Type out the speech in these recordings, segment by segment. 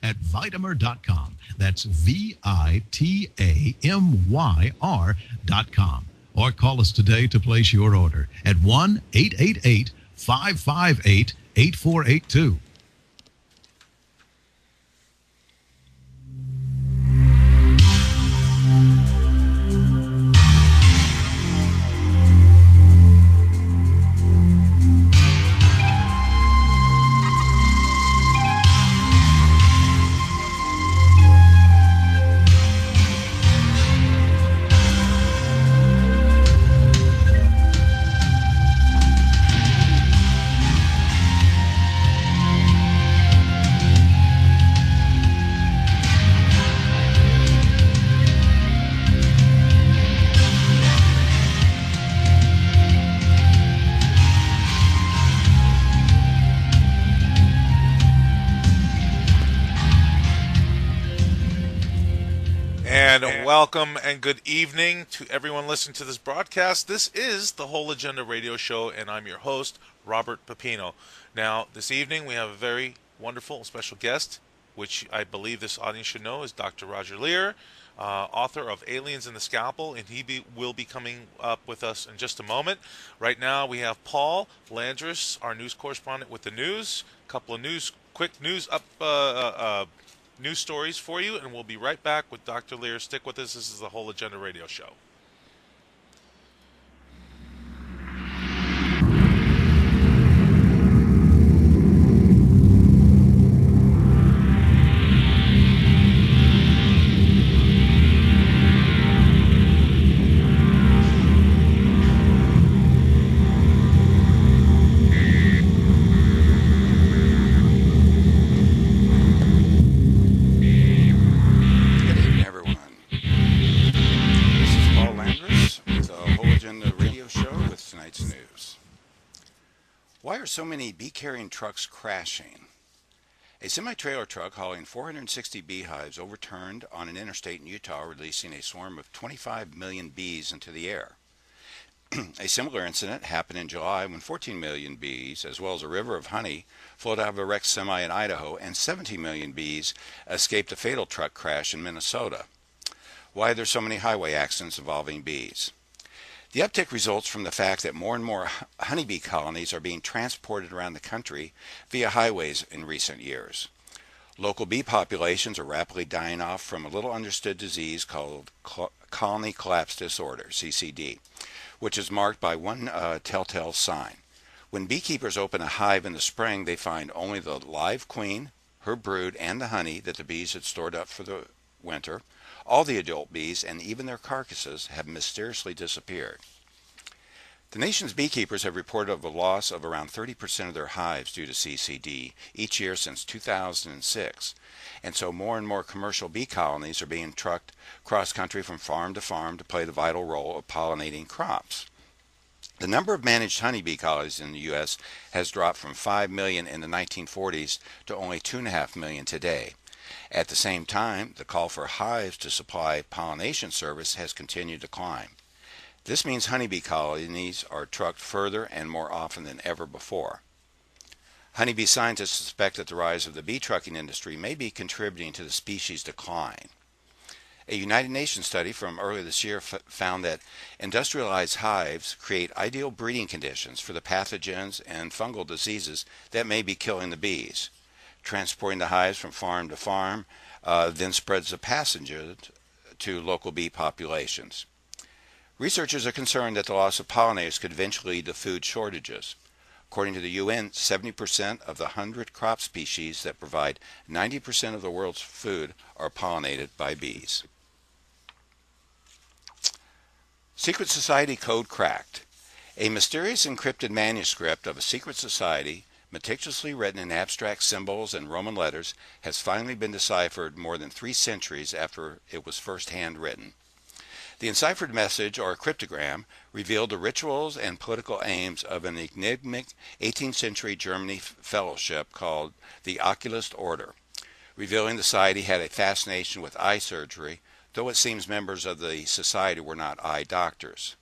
at Vitamer.com. That's VITAMYR.com. Or call us today to place your order at 1-888-558-8482. And welcome and good evening to everyone listening to this broadcast. This is the Whole Agenda Radio Show, and I'm your host, Robert Pepino. Now, this evening we have a very wonderful and special guest, which I believe this audience should know is Dr. Roger LEIR, author of Aliens in the Scalpel, and he will be coming up with us in just a moment. Right now we have Paul Landris, our news correspondent with the news. A couple of quick news news stories for you, and we'll be right back with Dr. LEIR. Stick with us. This is the Whole Agenda Radio Show. Why are so many bee-carrying trucks crashing? A semi-trailer truck hauling 460 beehives overturned on an interstate in Utah, releasing a swarm of 25 million bees into the air. A similar incident happened in July when 14 million bees, as well as a river of honey, flowed out of a wrecked semi in Idaho, and 17 million bees escaped a fatal truck crash in Minnesota. Why are there so many highway accidents involving bees? The uptick results from the fact that more and more honeybee colonies are being transported around the country via highways in recent years. Local bee populations are rapidly dying off from a little understood disease called colony collapse disorder, CCD, which is marked by one telltale sign. When beekeepers open a hive in the spring, they find only the live queen, her brood, and the honey that the bees had stored up for the winter. All the adult bees and even their carcasses have mysteriously disappeared. The nation's beekeepers have reported of a loss of around 30% of their hives due to CCD each year since 2006, and so more and more commercial bee colonies are being trucked cross-country from farm to play the vital role of pollinating crops. The number of managed honeybee colonies in the U.S. has dropped from 5 million in the 1940s to only 2.5 million today. At the same time, the call for hives to supply pollination service has continued to climb. This means honeybee colonies are trucked further and more often than ever before. Honeybee scientists suspect that the rise of the bee trucking industry may be contributing to the species decline. A United Nations study from earlier this year found that industrialized hives create ideal breeding conditions for the pathogens and fungal diseases that may be killing the bees. Transporting the hives from farm to farm then spreads the pathogens to local bee populations. Researchers are concerned that the loss of pollinators could eventually lead to food shortages. According to the UN, 70% of the 100 crop species that provide 90% of the world's food are pollinated by bees. Secret Society Code Cracked. A mysterious encrypted manuscript of a secret society, meticulously written in abstract symbols and Roman letters, has finally been deciphered more than 3 centuries after it was first handwritten. The enciphered message, or cryptogram, revealed the rituals and political aims of an enigmatic 18th century Germany fellowship called the Oculist Order, revealing the society had a fascination with eye surgery, though it seems members of the society were not eye doctors.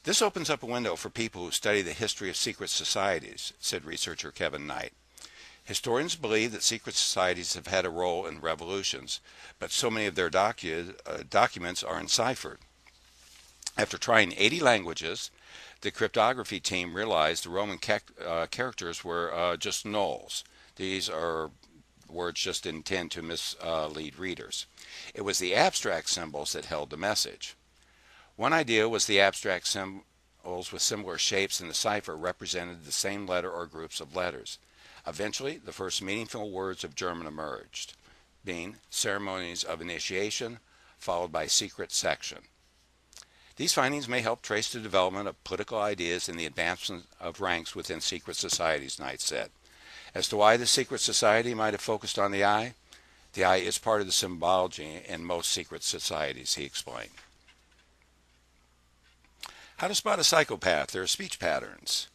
This opens up a window for people who study the history of secret societies, said researcher Kevin Knight. Historians believe that secret societies have had a role in revolutions, but so many of their documents are enciphered. After trying 80 languages, the cryptography team realized the Roman characters were just nulls. These are words just intended to mislead readers. It was the abstract symbols that held the message. One idea was the abstract symbols with similar shapes in the cipher represented the same letter or groups of letters. Eventually, the first meaningful words of German emerged, being ceremonies of initiation, followed by secret section. These findings may help trace the development of political ideas and the advancement of ranks within secret societies, Knight said. As to why the secret society might have focused on the eye is part of the symbology in most secret societies, he explained. How to spot a psychopath, their speech patterns.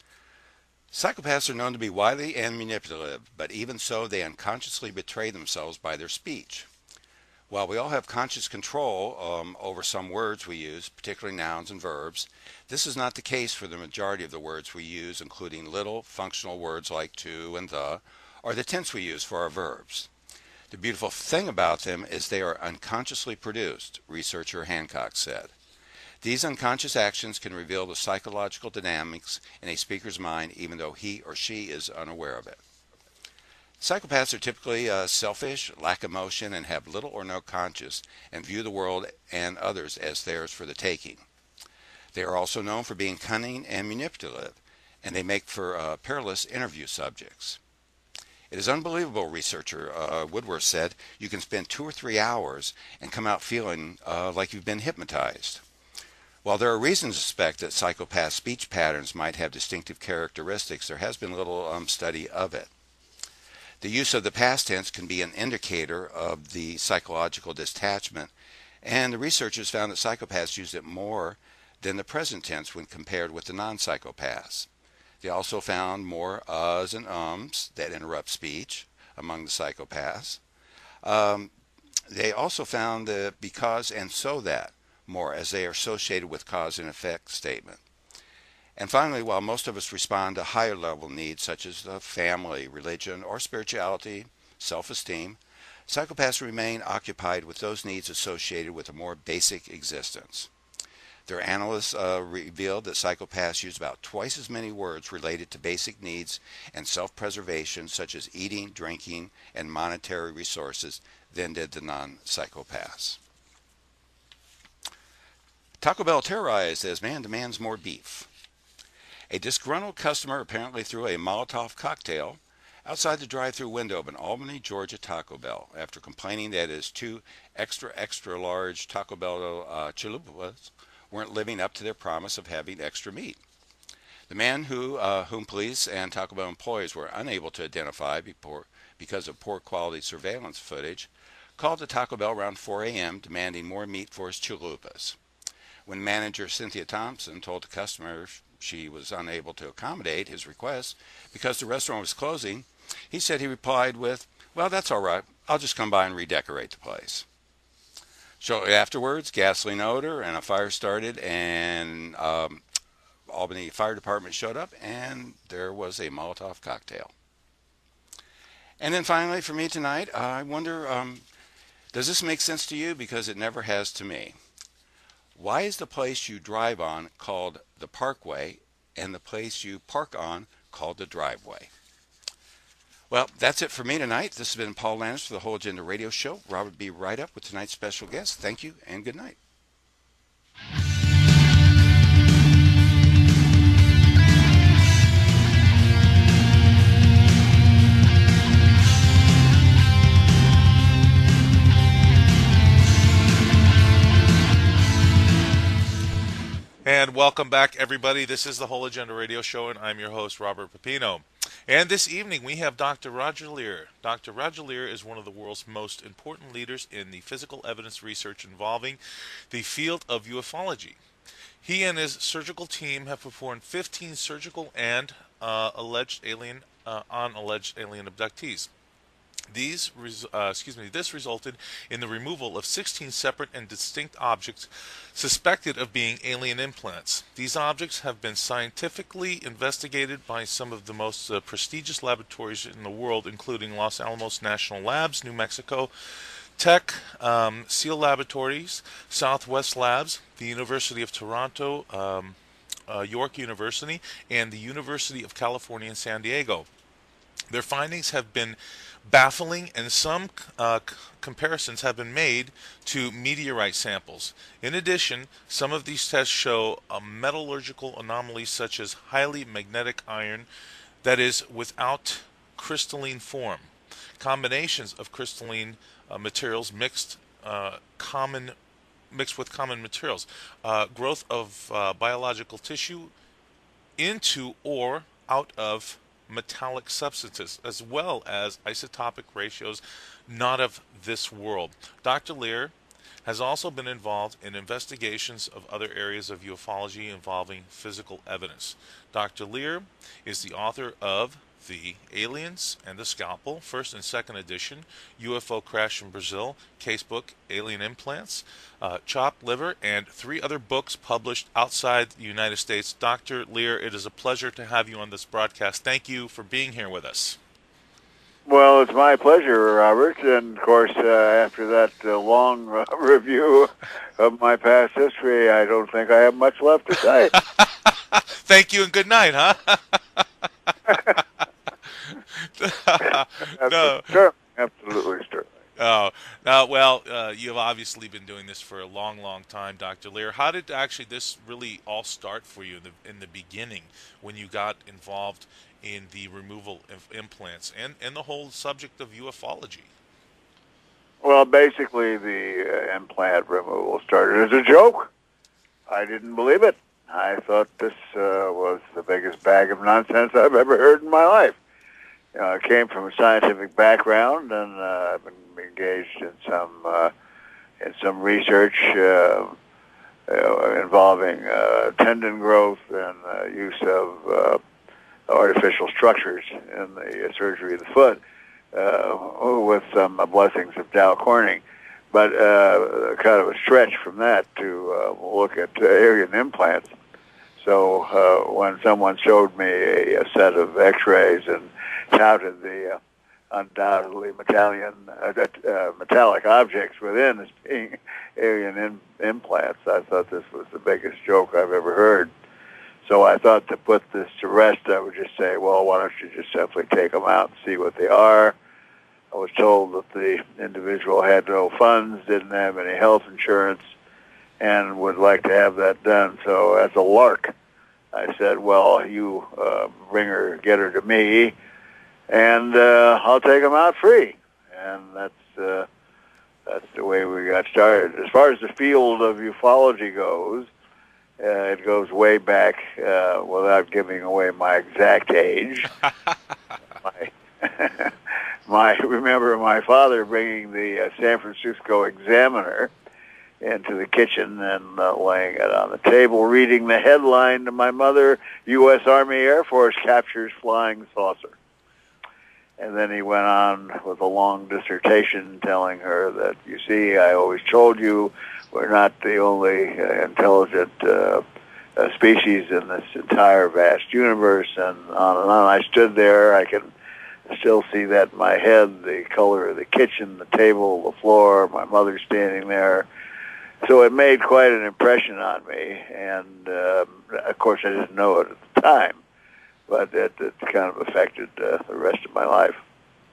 Psychopaths are known to be wily and manipulative, but even so, they unconsciously betray themselves by their speech. While we all have conscious control over some words we use, particularly nouns and verbs, this is not the case for the majority of the words we use, including little functional words like to and the, or the tense we use for our verbs. The beautiful thing about them is they are unconsciously produced, researcher Hancock said. These unconscious actions can reveal the psychological dynamics in a speaker's mind even though he or she is unaware of it. Psychopaths are typically selfish, lack emotion, and have little or no conscience and view the world and others as theirs for the taking. They are also known for being cunning and manipulative, and they make for perilous interview subjects. It is unbelievable, researcher Woodworth said. You can spend 2 or 3 hours and come out feeling like you've been hypnotized. While there are reasons to suspect that psychopath speech patterns might have distinctive characteristics, there has been little study of it. The use of the past tense can be an indicator of the psychological detachment, and the researchers found that psychopaths used it more than the present tense when compared with the non-psychopaths. They also found more uhs and ums that interrupt speech among the psychopaths. They also found the because and so that more, as they are associated with cause and effect statement. And finally, while most of us respond to higher level needs such as family, religion, or spirituality, self-esteem, psychopaths remain occupied with those needs associated with a more basic existence. Their analysts revealed that psychopaths use about twice as many words related to basic needs and self-preservation such as eating, drinking, and monetary resources than did the non-psychopaths. Taco Bell terrorized as man demands more beef. A disgruntled customer apparently threw a Molotov cocktail outside the drive-thru window of an Albany, Georgia Taco Bell after complaining that his 2 extra large Taco Bell chalupas weren't living up to their promise of having extra meat. The man whom police and Taco Bell employees were unable to identify because of poor quality surveillance footage called the Taco Bell around 4 a.m. demanding more meat for his chalupas. When manager Cynthia Thompson told the customer she was unable to accommodate his request because the restaurant was closing, he said he replied with, "Well, that's all right. I'll just come by and redecorate the place." Shortly afterwards, gasoline odor and a fire started, and Albany Fire Department showed up, and there was a Molotov cocktail. And then finally, for me tonight, I wonder, does this make sense to you? Because it never has to me. Why is the place you drive on called the parkway and the place you park on called the driveway? Well, that's it for me tonight. This has been Paul Landis for the Whole Agenda Radio Show. Robert will be right up with tonight's special guest. Thank you and good night. And welcome back, everybody. This is the Whole Agenda Radio Show, and I'm your host, Robert Pepino. And this evening, we have Dr. Roger LEIR. Dr. Roger LEIR is one of the world's most important leaders in the physical evidence research involving the field of ufology. He and his surgical team have performed 15 surgical and alleged alien abductees. This resulted in the removal of 16 separate and distinct objects suspected of being alien implants. These objects have been scientifically investigated by some of the most prestigious laboratories in the world, including Los Alamos National Labs, New Mexico Tech, SEAL Laboratories, Southwest Labs, the University of Toronto, York University, and the University of California in San Diego. Their findings have been baffling, and some comparisons have been made to meteorite samples. In addition, some of these tests show a metallurgical anomalies such as highly magnetic iron that is without crystalline form. Combinations of crystalline materials mixed with common materials, growth of biological tissue into or out of metallic substances, as well as isotopic ratios not of this world. Dr. LEIR has also been involved in investigations of other areas of ufology involving physical evidence. Dr. LEIR is the author of The Aliens and the Scalpel, first and second edition, UFO Crash in Brazil, Casebook, Alien Implants, Chopped Liver, and 3 other books published outside the United States. Dr. LEIR, it is a pleasure to have you on this broadcast. Thank you for being here with us. Well, it's my pleasure, Robert. And, of course, after that long review of my past history, I don't think I have much left to say. Thank you and good night, huh? No. Sure. Absolutely, sure. Oh, you've obviously been doing this for a long, long time, Dr. LEIR. How did actually this really all start for you in the beginning when you got involved in the removal of implants and the whole subject of ufology? Well, basically, the implant removal started as a joke. I didn't believe it. I thought this was the biggest bag of nonsense I've ever heard in my life. I came from a scientific background, and I've been engaged in some research involving tendon growth and use of artificial structures in the surgery of the foot, with some blessings of Dow Corning. But kind of a stretch from that to look at alien implants. So when someone showed me a set of X-rays and touted the undoubtedly metallic objects within as being alien implants, I thought this was the biggest joke I've ever heard. So I thought to put this to rest, I would just say, well, why don't you just simply take them out and see what they are? I was told that the individual had no funds, didn't have any health insurance, and would like to have that done. So as a lark, I said, well, you bring her, get her to me, and I'll take them out free. And that's the way we got started. As far as the field of ufology goes, it goes way back, without giving away my exact age. Remember my father bringing the San Francisco Examiner into the kitchen and laying it on the table, reading the headline to my mother, U.S. Army Air Force captures flying saucer. And then he went on with a long dissertation telling her that, you see, I always told you we're not the only intelligent species in this entire vast universe, and on and on. I stood there. I can still see that in my head, the color of the kitchen, the table, the floor, my mother standing there. So it made quite an impression on me, and of course I didn't know it at the time, but it kind of affected the rest of my life.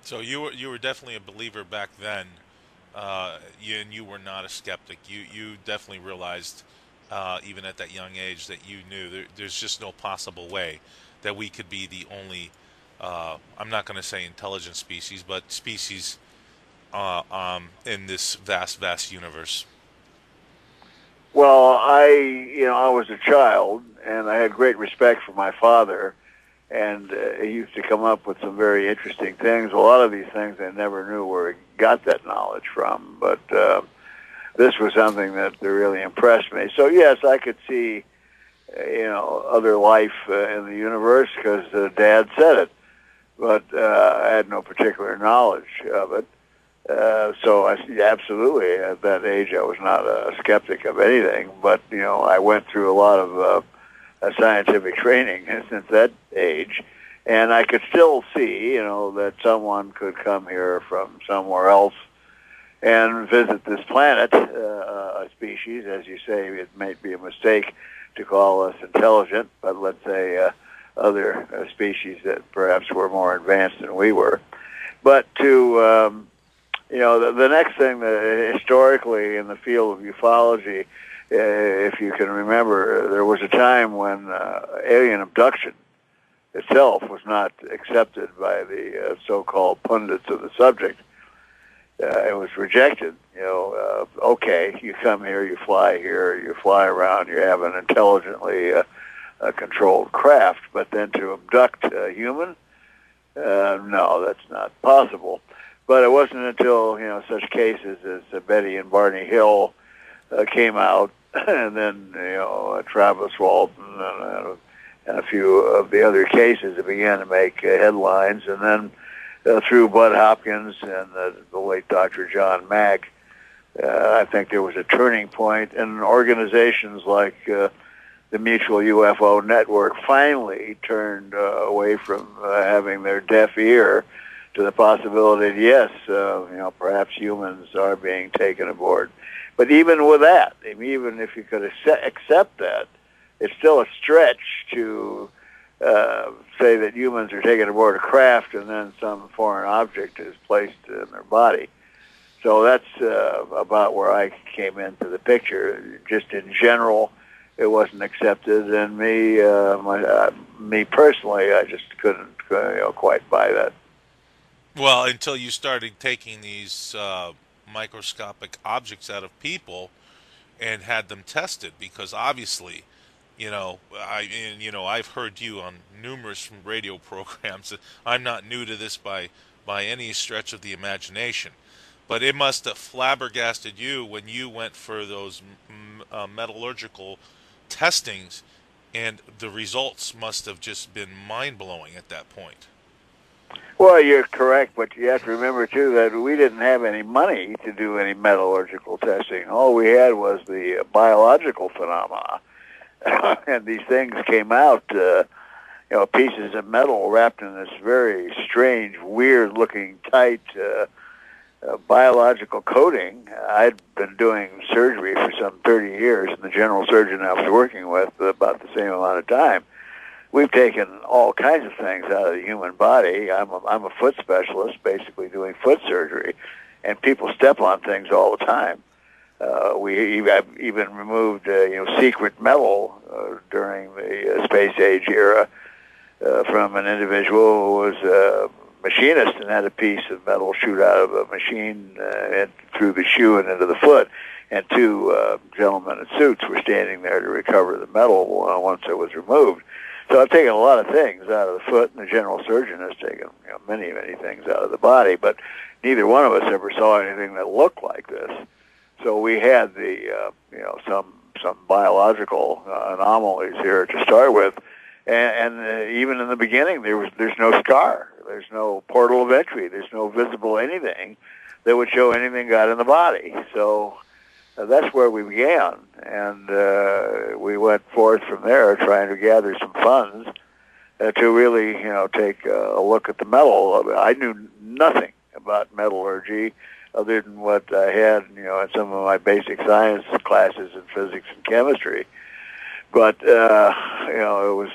So you were definitely a believer back then, and you were not a skeptic. You definitely realized, even at that young age, that you knew there's just no possible way that we could be the only, I'm not going to say intelligent species, but species in this vast universe. Well, I was a child, and I had great respect for my father, and he used to come up with some very interesting things. A lot of these things I never knew where he got that knowledge from, but this was something that really impressed me. So yes, I could see, other life in the universe because Dad said it. but I had no particular knowledge of it. So absolutely, at that age, I was not a skeptic of anything. But I went through a lot of scientific training since that age, and I could still see, that someone could come here from somewhere else and visit this planet, a species, as you say. It might be a mistake to call us intelligent, but let's say other species that perhaps were more advanced than we were. But to the next thing that historically in the field of ufology, if you can remember, there was a time when alien abduction itself was not accepted by the so-called pundits of the subject. It was rejected. Okay, you come here, you fly around, you have an intelligently controlled craft, but then to abduct a human, no, that's not possible. But it wasn't until such cases as Betty and Barney Hill came out, and then Travis Walton and a few of the other cases that began to make headlines, and then through Bud Hopkins and the late Dr. John Mack, I think there was a turning point, and organizations like the Mutual UFO Network finally turned away from having their deaf ear to the possibility that, yes, perhaps humans are being taken aboard. But even with that, even if you could accept that, it's still a stretch to say that humans are taken aboard a craft and then some foreign object is placed in their body. So that's about where I came into the picture. Just in general, it wasn't accepted, and me personally, I just couldn't quite buy that. Well, until you started taking these microscopic objects out of people and had them tested, because obviously, I've heard you on numerous radio programs. I'm not new to this by any stretch of the imagination, but it must have flabbergasted you when you went for those metallurgical testings, and the results must have just been mind-blowing at that point. Well, you're correct, but you have to remember, too, that we didn't have any money to do any metallurgical testing. All we had was the biological phenomena. And these things came out, pieces of metal wrapped in this very strange, weird-looking, tight biological coating. I'd been doing surgery for some 30 years, and the general surgeon I was working with about the same amount of time. We've taken all kinds of things out of the human body. I'm a foot specialist, basically doing foot surgery, and people step on things all the time. I've even removed secret metal during the space age era from an individual who was a machinist and had a piece of metal shoot out of a machine and through the shoe and into the foot. And two gentlemen in suits were standing there to recover the metal once it was removed. So I've taken a lot of things out of the foot, and the general surgeon has taken many, many things out of the body, but neither one of us ever saw anything that looked like this. So we had the some biological anomalies here to start with, and even in the beginning there's no scar, there's no portal of entry, there's no visible anything that would show anything got in the body. So that's where we began, and we went forth from there trying to gather some funds to really, take a look at the metal. I knew nothing about metallurgy other than what I had, in some of my basic science classes in physics and chemistry. But, it was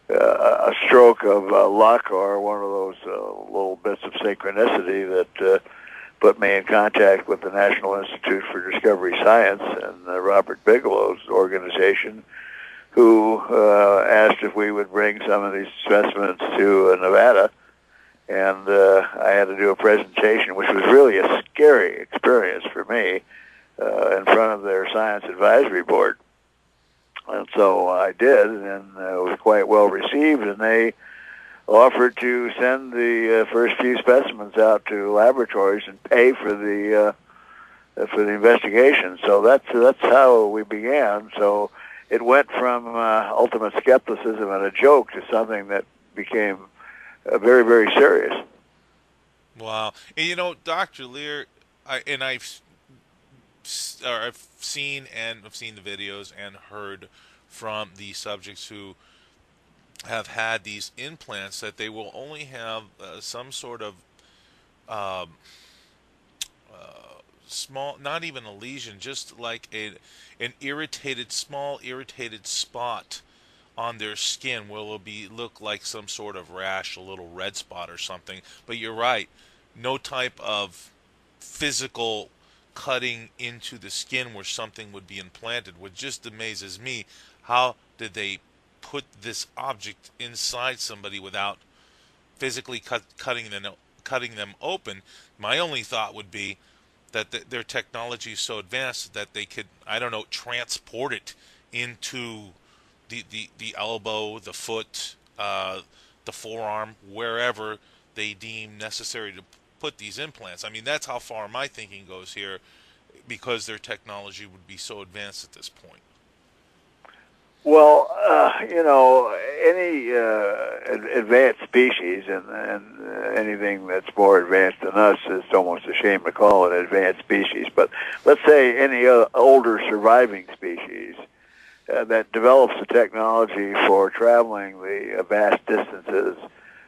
a stroke of luck or one of those little bits of synchronicity that put me in contact with the National Institute for Discovery Science and Robert Bigelow's organization, who asked if we would bring some of these specimens to Nevada. And I had to do a presentation, which was really a scary experience for me, in front of their science advisory board. And so I did, and it was quite well received, and they offered to send the first few specimens out to laboratories and pay for the investigation. So that's how we began. So it went from ultimate skepticism and a joke to something that became very, very serious. Wow. And Dr. Lear, I've seen the videos and heard from the subjects who have had these implants that they will only have some sort of um, small, not even a lesion, just like an small irritated spot on their skin will be look like some sort of rash, a little red spot or something. But you're right, no type of physical cutting into the skin where something would be implanted. What just amazes me, how did they put this object inside somebody without physically cutting them open? My only thought would be that their technology is so advanced that they could, I don't know, transport it into the elbow, the foot, the forearm, wherever they deem necessary to put these implants. I mean, that's how far my thinking goes here, because their technology would be so advanced at this point. Well, any advanced species, and anything that's more advanced than us is almost a shame to call it an advanced species. But let's say any older surviving species that develops the technology for traveling the vast distances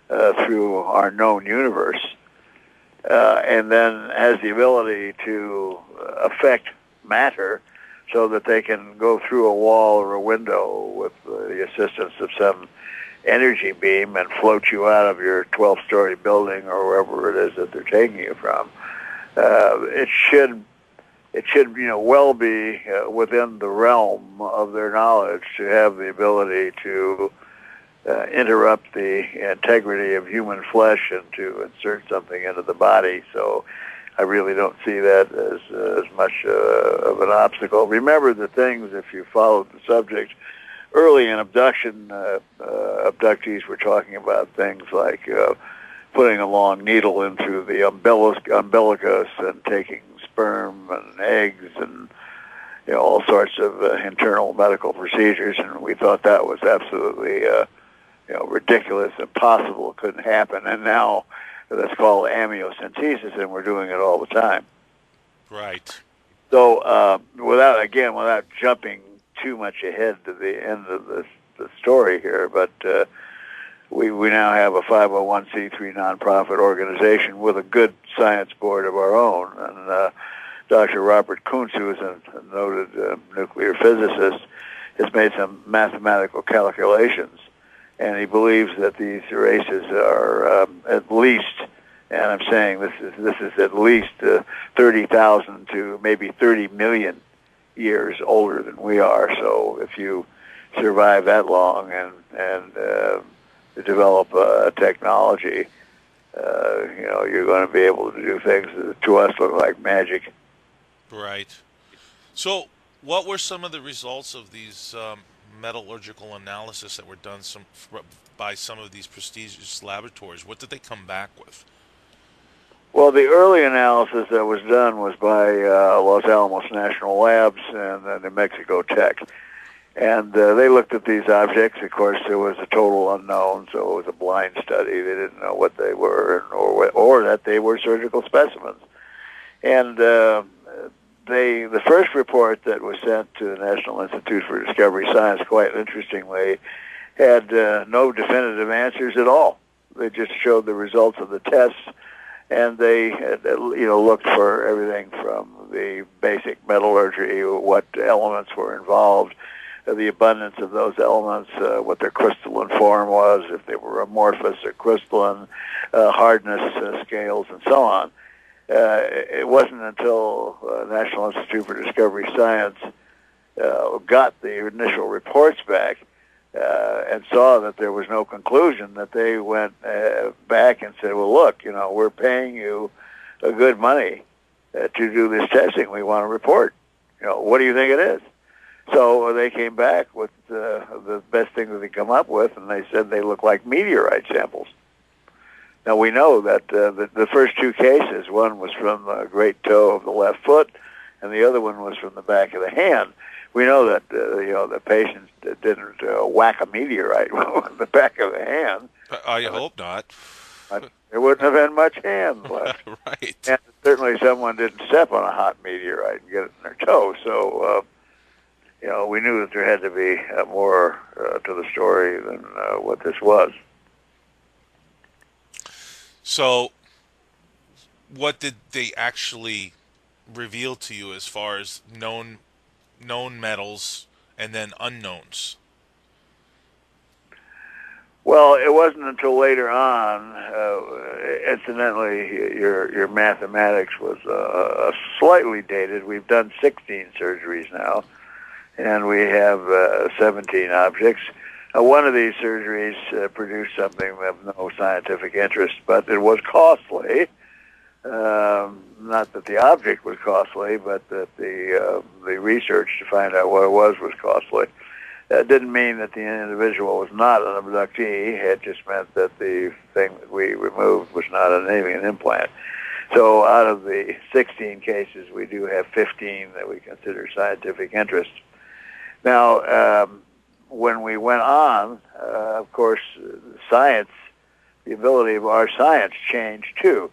through our known universe, and then has the ability to affect matter so that they can go through a wall or a window with the assistance of some energy beam and float you out of your 12-story building or wherever it is that they're taking you from. It should well be within the realm of their knowledge to have the ability to interrupt the integrity of human flesh and to insert something into the body. So I really don't see that as much of an obstacle. Remember the things, if you followed the subject, early in abduction, abductees were talking about things like putting a long needle into the umbilicus and taking sperm and eggs and all sorts of internal medical procedures, and we thought that was absolutely ridiculous, impossible, couldn't happen. And now that's called amniocentesis, and we're doing it all the time. Right. So without jumping too much ahead to the end of the story here, but we now have a 501c3 nonprofit organization with a good science board of our own, and Dr. Robert Kuntz, who is a noted nuclear physicist, has made some mathematical calculations, and he believes that these races are at least, and I'm saying this is at least 30,000 to maybe 30 million years older than we are. So if you survive that long and develop a technology, you're going to be able to do things that to us look like magic. Right. So what were some of the results of these metallurgical analysis that were done by some of these prestigious laboratories? What did they come back with? Well, the early analysis that was done was by Los Alamos National Labs and New Mexico Tech. And they looked at these objects. Of course, there was a total unknown, so it was a blind study. They didn't know what they were or that they were surgical specimens. And the first report that was sent to the National Institute for Discovery Science, quite interestingly, had no definitive answers at all. They just showed the results of the tests, and they looked for everything from the basic metallurgy, what elements were involved, the abundance of those elements, what their crystalline form was, if they were amorphous or crystalline, hardness scales, and so on. It wasn't until National Institute for Discovery Science got the initial reports back and saw that there was no conclusion, that they went back and said, well, look, we're paying you a good money to do this testing. We want a report. What do you think it is? So they came back with the best thing that they come up with, and they said they look like meteorite samples. Now, we know that the first two cases, one was from the great toe of the left foot, and the other one was from the back of the hand. We know that the patient didn't whack a meteorite with the back of the hand. I hope not. There wouldn't have been much hand left. Right. And certainly someone didn't step on a hot meteorite and get it in their toe. So, we knew that there had to be more to the story than what this was. So, what did they actually reveal to you as far as known metals and then unknowns? Well, it wasn't until later on. Incidentally, your mathematics was slightly dated. We've done 16 surgeries now, and we have 17 objects. One of these surgeries produced something of no scientific interest, but it was costly. Not that the object was costly, but that the research to find out what it was costly. That didn't mean that the individual was not an abductee. It just meant that the thing that we removed was not an alien implant. So out of the 16 cases, we do have 15 that we consider scientific interest. Now, when we went on, of course, science, the ability of our science changed too.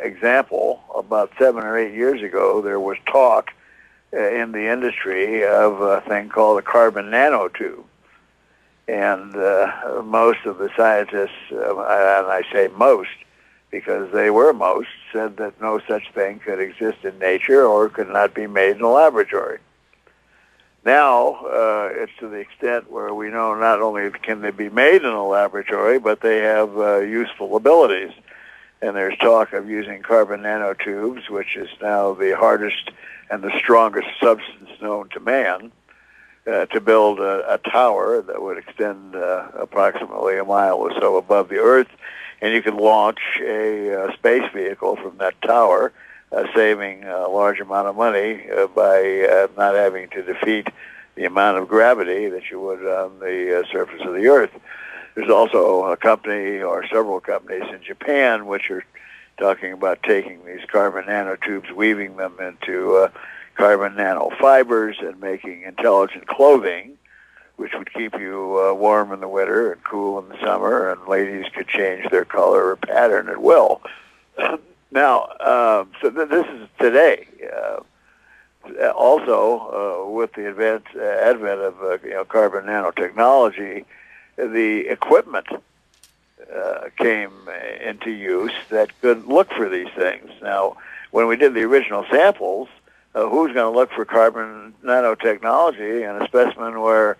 Example, about 7 or 8 years ago, there was talk in the industry of a thing called a carbon nanotube. And most of the scientists, and I say most because they were most, said that no such thing could exist in nature or could not be made in a laboratory. Now, it's to the extent where we know not only can they be made in a laboratory, but they have useful abilities. And there's talk of using carbon nanotubes, which is now the hardest and the strongest substance known to man, to build a tower that would extend approximately a mile or so above the Earth. And you can launch a space vehicle from that tower, saving a large amount of money by not having to defeat the amount of gravity that you would on the surface of the Earth. There's also a company or several companies in Japan which are talking about taking these carbon nanotubes, weaving them into carbon nanofibers and making intelligent clothing, which would keep you warm in the winter and cool in the summer, and ladies could change their color or pattern at will. Now, so this is today. Also, with the advent of carbon nanotechnology, the equipment came into use that could look for these things. Now, when we did the original samples, who's going to look for carbon nanotechnology in a specimen where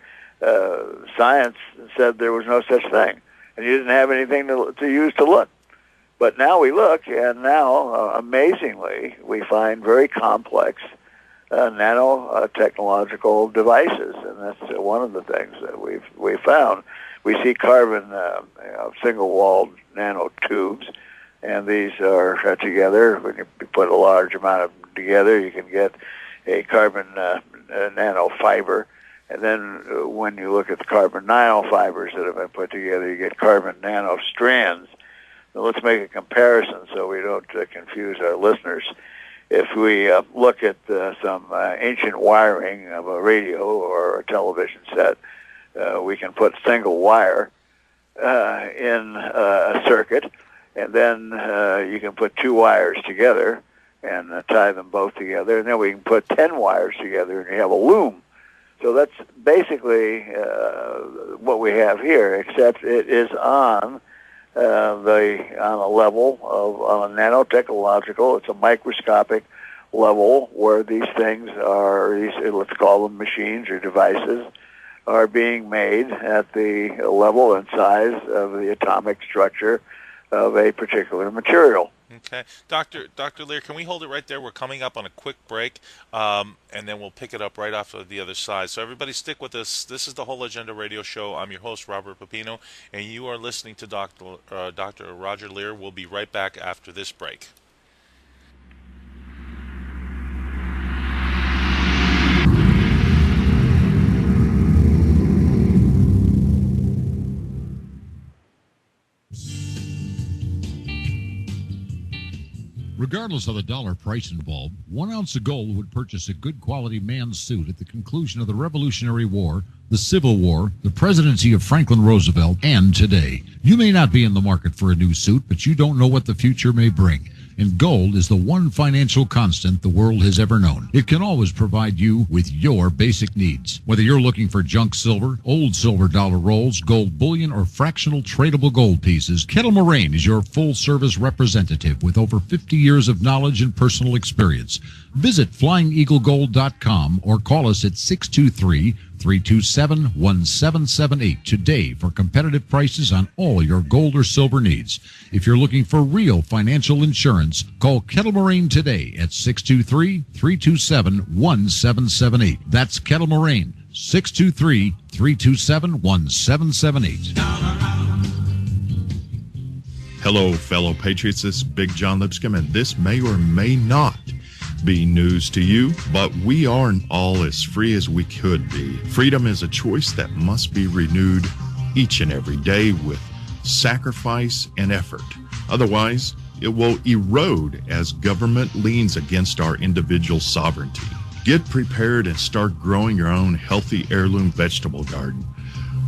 science said there was no such thing, and you didn't have anything to use to look? But now we look, and now, amazingly, we find very complex nanotechnological devices, and that's one of the things that we've found. We see carbon single-walled nanotubes, and these are together. When you put a large amount of them together, you can get a carbon nanofiber. And then when you look at the carbon nanofibers that have been put together, you get carbon nanostrands. Now let's make a comparison so we don't confuse our listeners. If we look at some ancient wiring of a radio or a television set, we can put single wire in a circuit, and then you can put 2 wires together and tie them both together, and then we can put 10 wires together, and you have a loom. So that's basically what we have here, except it is on a level of nanotechnological. It's a microscopic level where these things are, let's call them machines or devices, are being made at the level and size of the atomic structure of a particular material. Okay. Dr. LEIR, can we hold it right there? We're coming up on a quick break, and then we'll pick it up right off of the other side. So everybody stick with us. This is the Whole Agenda Radio Show. I'm your host, Robert Pepino, and you are listening to Dr. Roger LEIR. We'll be right back after this break. Regardless of the dollar price involved, 1 ounce of gold would purchase a good quality man's suit at the conclusion of the Revolutionary War the Civil War, the presidency of Franklin Roosevelt, and today. You may not be in the market for a new suit, but you don't know what the future may bring. And gold is the one financial constant the world has ever known. It can always provide you with your basic needs. Whether you're looking for junk silver, old silver dollar rolls, gold bullion, or fractional tradable gold pieces, Kettle Moraine is your full-service representative with over 50 years of knowledge and personal experience. Visit FlyingEagleGold.com or call us at 623-327-1778 today for competitive prices on all your gold or silver needs. If you're looking for real financial insurance, call Kettle Moraine today at 623-327-1778. That's Kettle Moraine, 623-327-1778. Hello, fellow patriots. This is Big John Lipscomb, and this may or may not be news to you, but we aren't all as free as we could be. Freedom is a choice that must be renewed each and every day with sacrifice and effort. Otherwise, it will erode as government leans against our individual sovereignty. Get prepared and start growing your own healthy heirloom vegetable garden.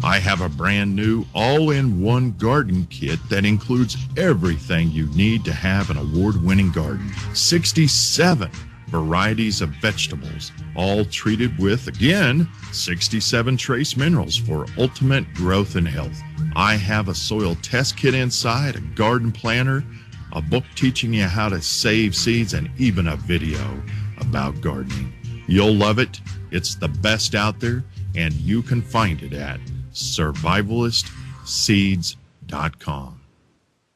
I have a brand new all-in-one garden kit that includes everything you need to have an award-winning garden. 67 varieties of vegetables, all treated with, again, 67 trace minerals for ultimate growth and health. I have a soil test kit inside, a garden planner, a book teaching you how to save seeds, and even a video about gardening. You'll love it. It's the best out there, and you can find it at survivalistseeds.com.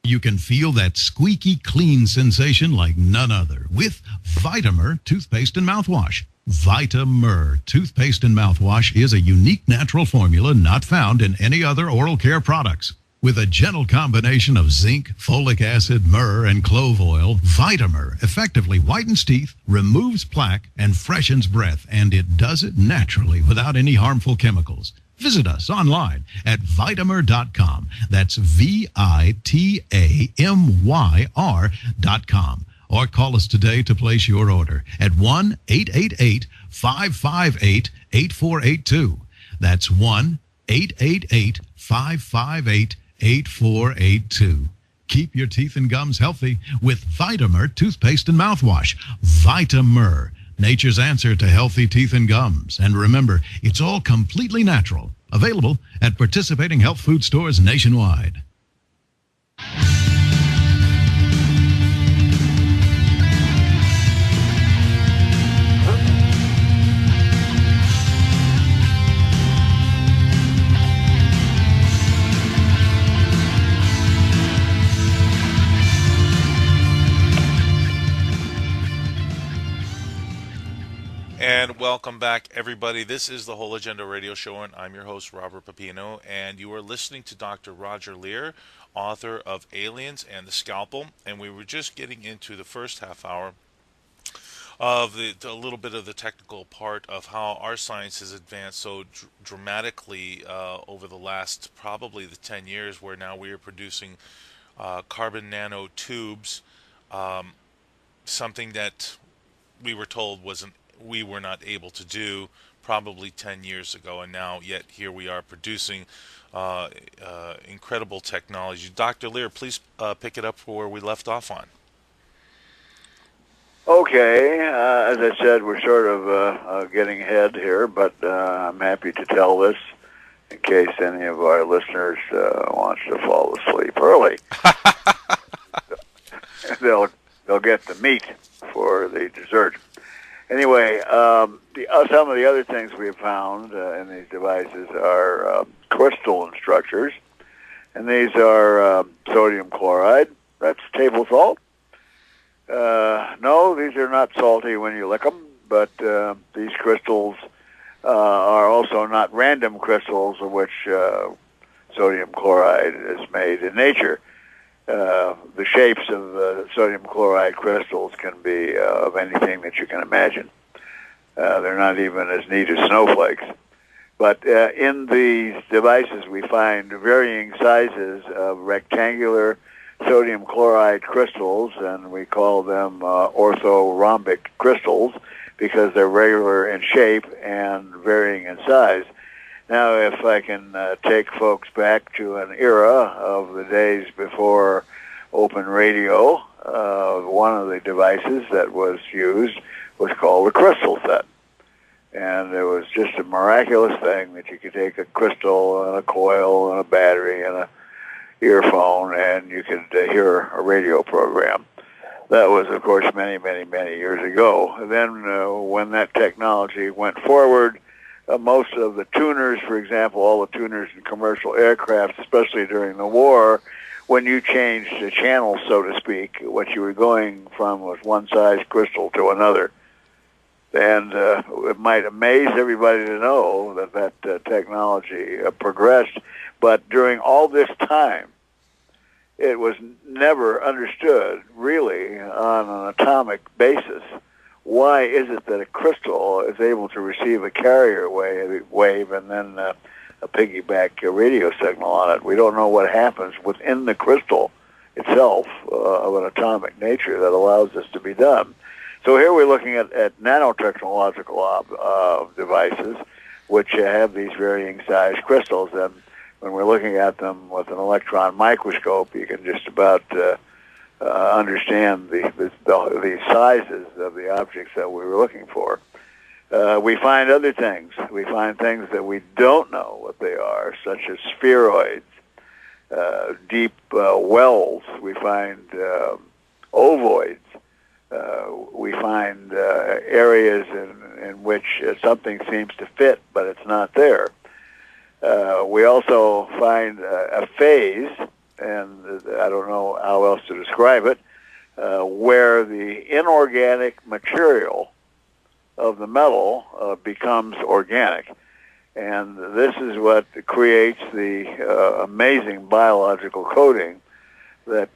You can feel that squeaky clean sensation like none other with Vitamer toothpaste and mouthwash. Vitamer toothpaste and mouthwash is a unique natural formula not found in any other oral care products. With a gentle combination of zinc, folic acid, myrrh, and clove oil, Vitamer effectively whitens teeth, removes plaque, and freshens breath, and it does it naturally without any harmful chemicals. Visit us online at Vitamer.com. That's VITAMYR.com. Or call us today to place your order at 1-888-558-8482. That's 1-888-558-8482. Keep your teeth and gums healthy with Vitamer toothpaste and mouthwash. Vitamer, nature's answer to healthy teeth and gums. And remember, it's all completely natural. Available at participating health food stores nationwide. And welcome back, everybody. This is the Whole Agenda Radio Show, and I'm your host, Robert Pepino, and you are listening to Dr. Roger LEIR, author of Aliens and the Scalpel, and we were just getting into the first half hour of a little bit of the technical part of how our science has advanced so dramatically over the last probably the 10 years, where now we are producing carbon nanotubes, something that we were told we were not able to do probably 10 years ago, and now yet here we are producing incredible technology. Dr. LEIR, please pick it up where we left off on. Okay, as I said, we're sort of getting ahead here, but I'm happy to tell this in case any of our listeners wants to fall asleep early. They'll get the meat for the dessert. Anyway, some of the other things we've found in these devices are crystalline structures, and these are sodium chloride. That's table salt. No, these are not salty when you lick them, but these crystals are also not random crystals of which sodium chloride is made in nature. The shapes of sodium chloride crystals can be of anything that you can imagine. They're not even as neat as snowflakes. But in these devices, we find varying sizes of rectangular sodium chloride crystals, and we call them orthorhombic crystals because they're regular in shape and varying in size. Now, if I can take folks back to an era of the days before open radio, one of the devices that was used was called a crystal set. And it was just a miraculous thing that you could take a crystal and a coil and a battery and a earphone and you could hear a radio program. That was, of course, many, many, many years ago. And then when that technology went forward, most of the tuners, for example, all the tuners in commercial aircraft, especially during the war, when you changed the channel, so to speak, what you were going from was one size crystal to another. And it might amaze everybody to know that technology progressed, but during all this time, it was never understood, really, on an atomic basis. Why is it that a crystal is able to receive a carrier wave and then a piggyback radio signal on it? We don't know what happens within the crystal itself of an atomic nature that allows this to be done. So here we're looking at nanotechnological devices which have these varying size crystals, and when we're looking at them with an electron microscope, you can just about understand the sizes of the objects that we were looking for. We find other things. We find things that we don't know what they are, such as spheroids, deep wells. We find ovoids. We find areas in which something seems to fit, but it's not there. We also find a phase, and I don't know how else to describe it, where the inorganic material of the metal becomes organic. And this is what creates the amazing biological coating that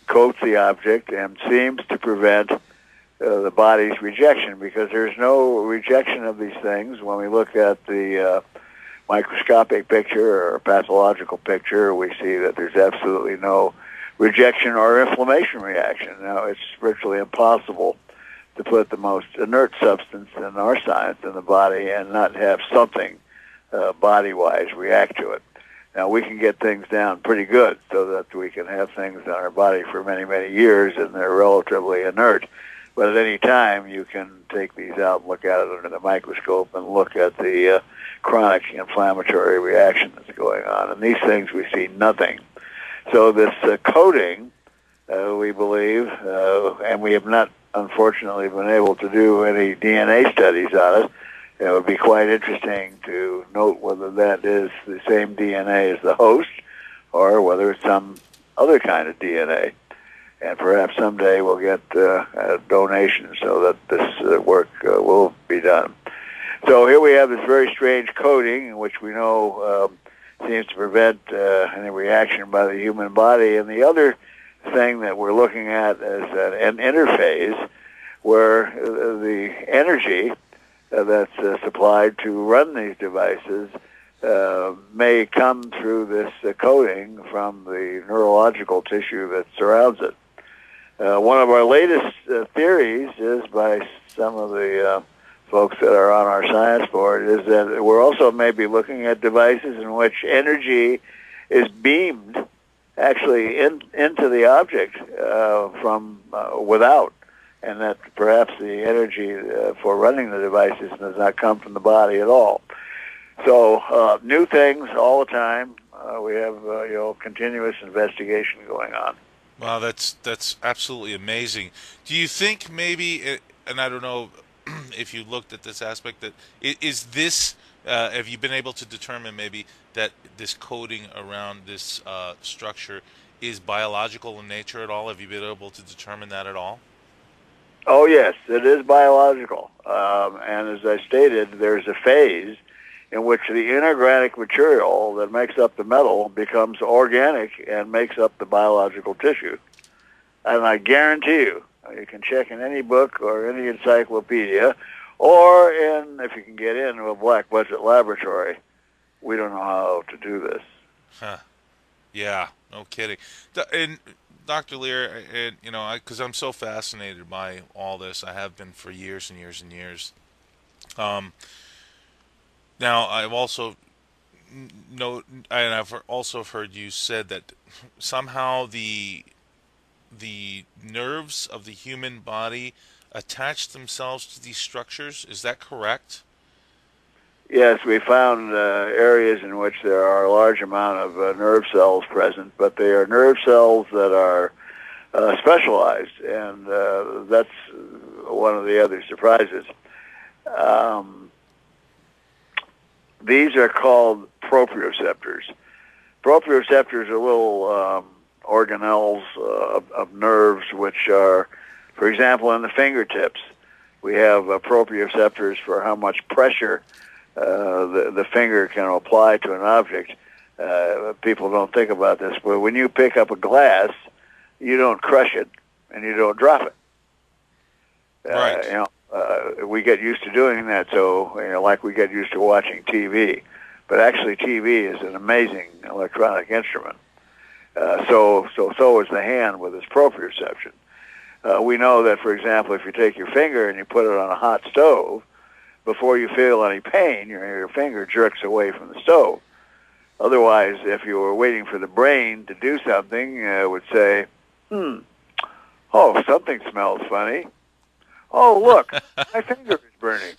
coats the object and seems to prevent the body's rejection, because there's no rejection of these things. When we look at the microscopic picture or pathological picture, we see that there's absolutely no rejection or inflammation reaction. Now, it's virtually impossible to put the most inert substance in our science in the body and not have something body-wise react to it. Now, we can get things down pretty good so that we can have things in our body for many, many years, and they're relatively inert. But at any time, you can take these out and look at it under the microscope and look at the chronic inflammatory reaction that's going on. And these things, we see nothing. So this coating, we believe, and we have not, unfortunately, been able to do any DNA studies on it. It would be quite interesting to note whether that is the same DNA as the host or whether it's some other kind of DNA. And perhaps someday we'll get a donation so that this work will be done. So here we have this very strange coating, which we know seems to prevent any reaction by the human body. And the other thing that we're looking at is an interface where the energy that's supplied to run these devices may come through this coating from the neurological tissue that surrounds it. One of our latest theories is by some of the folks that are on our science board is that we're also maybe looking at devices in which energy is beamed actually into the object from without, and that perhaps the energy for running the devices does not come from the body at all. So new things all the time. We have continuous investigation going on. Wow, that's absolutely amazing. Do you think maybe, and I don't know if you looked at this aspect, that is this, have you been able to determine maybe that this coating around this structure is biological in nature at all? Have you been able to determine that at all? Oh, yes, it is biological. And as I stated, there's a phase in which the inorganic material that makes up the metal becomes organic and makes up the biological tissue. And I guarantee you, you can check in any book or any encyclopedia, or if you can get into a black budget laboratory, we don't know how to do this. Huh. Yeah, no kidding. And Dr. LEIR, and because I'm so fascinated by all this, I have been for years and years and years. Now, I've also know, and I've also heard you said that somehow the nerves of the human body attach themselves to these structures. Is that correct? Yes, we found areas in which there are a large amount of nerve cells present, but they are nerve cells that are specialized, and that's one of the other surprises. These are called proprioceptors. Proprioceptors are little organelles of nerves which are, for example, in the fingertips. We have proprioceptors for how much pressure the finger can apply to an object. People don't think about this, but when you pick up a glass, you don't crush it and you don't drop it. Right. We get used to doing that, so like we get used to watching TV. But actually, TV is an amazing electronic instrument. So is the hand with its proprioception. We know that, for example, if you take your finger and you put it on a hot stove, before you feel any pain, your finger jerks away from the stove. Otherwise, if you were waiting for the brain to do something, it would say, oh, something smells funny. Oh, look, my finger is burning.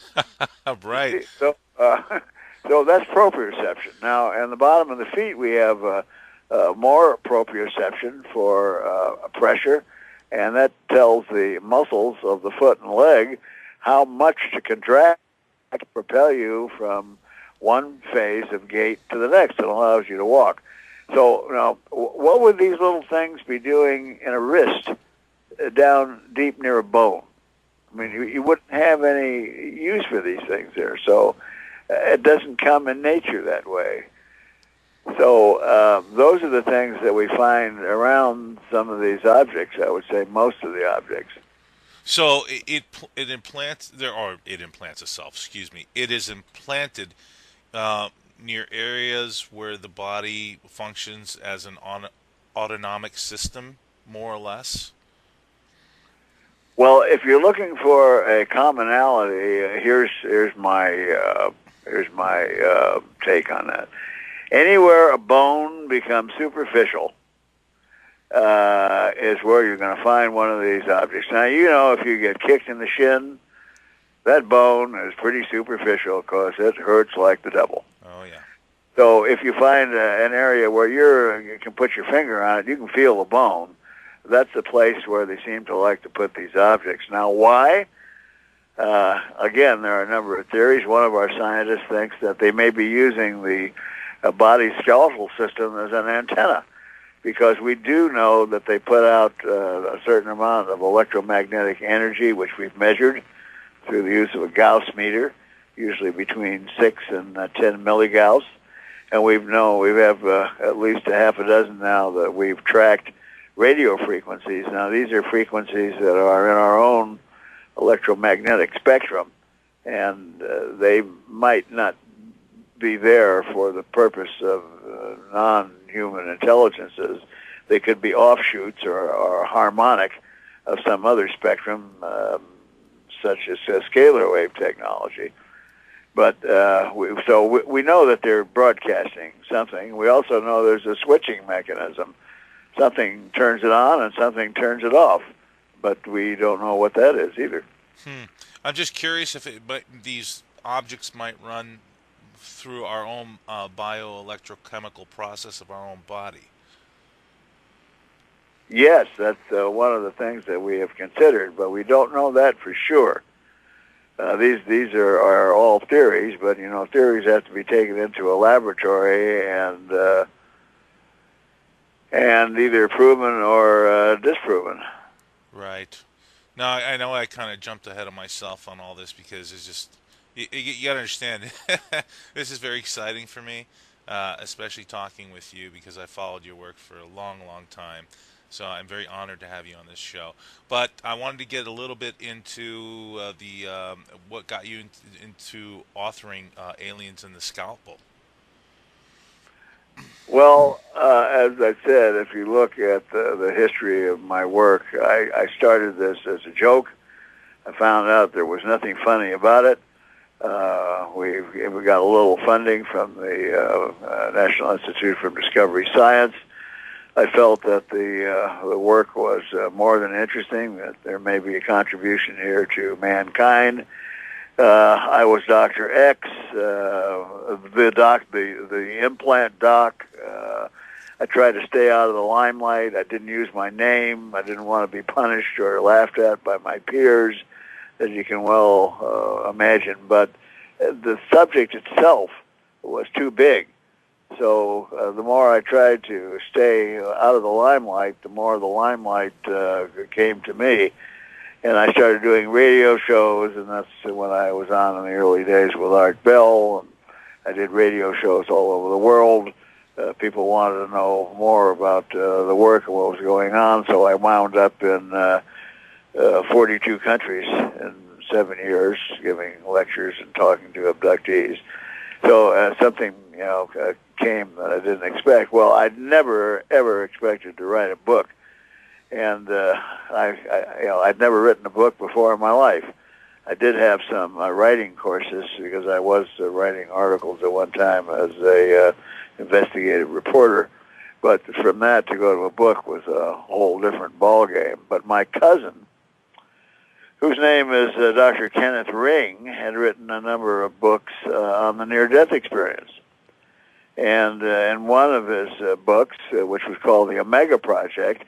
Right. So that's proprioception. Now, on the bottom of the feet, we have more proprioception for pressure, and that tells the muscles of the foot and leg how much to contract to propel you from one phase of gait to the next. It allows you to walk. So now, what would these little things be doing in a wrist down deep near a bone? I mean, you wouldn't have any use for these things there. So it doesn't come in nature that way. So those are the things that we find around some of these objects. I would say most of the objects. So it implants it implants itself. Excuse me. It is implanted near areas where the body functions as an autonomic system, more or less. Well, if you're looking for a commonality, here's my take on that. Anywhere a bone becomes superficial is where you're going to find one of these objects. Now, if you get kicked in the shin, that bone is pretty superficial because it hurts like the devil. Oh, yeah. So if you find an area where you can put your finger on it, you can feel the bone. That's the place where they seem to like to put these objects. Now, why? Again, there are a number of theories. One of our scientists thinks that they may be using the body's skeletal system as an antenna, because we do know that they put out a certain amount of electromagnetic energy, which we've measured through the use of a Gauss meter, usually between 6 and 10 milligauss. And we have at least a half a dozen now that we've tracked radio frequencies. Now, these are frequencies that are in our own electromagnetic spectrum, and they might not be there for the purpose of non-human intelligences. They could be offshoots or harmonic of some other spectrum, such as scalar wave technology. But we know that they're broadcasting something. We also know there's a switching mechanism. Something turns it on and something turns it off, but we don't know what that is either. I'm just curious if these objects might run through our own bioelectrochemical process of our own body. Yes, that's one of the things that we have considered, but we don't know that for sure. These are all theories, but theories have to be taken into a laboratory and either proven or disproven. Right. Now, I know I kind of jumped ahead of myself on all this because it's just, you got to understand, this is very exciting for me, especially talking with you because I followed your work for a long, long time. So I'm very honored to have you on this show. But I wanted to get a little bit into what got you into authoring Aliens in the Scalpel. Well, as I said, if you look at the history of my work, I started this as a joke. I found out there was nothing funny about it. We got a little funding from the National Institute for Discovery Science. I felt that the work was more than interesting, that there may be a contribution here to mankind. I was Dr. X, the implant doc. I tried to stay out of the limelight. I didn't use my name. I didn't want to be punished or laughed at by my peers, as you can well imagine. But the subject itself was too big. So the more I tried to stay out of the limelight, the more the limelight came to me. And I started doing radio shows, and that's when I was on in the early days with Art Bell. And I did radio shows all over the world. People wanted to know more about the work and what was going on, so I wound up in 42 countries in 7 years, giving lectures and talking to abductees. So something, came that I didn't expect. Well, I'd never ever expected to write a book, and I'd never written a book before in my life. I did have some writing courses because I was writing articles at one time as a investigative reporter, but from that to go to a book was a whole different ballgame. But my cousin, whose name is Dr. Kenneth Ring, had written a number of books on the near-death experience. And in one of his books, which was called the Omega Project,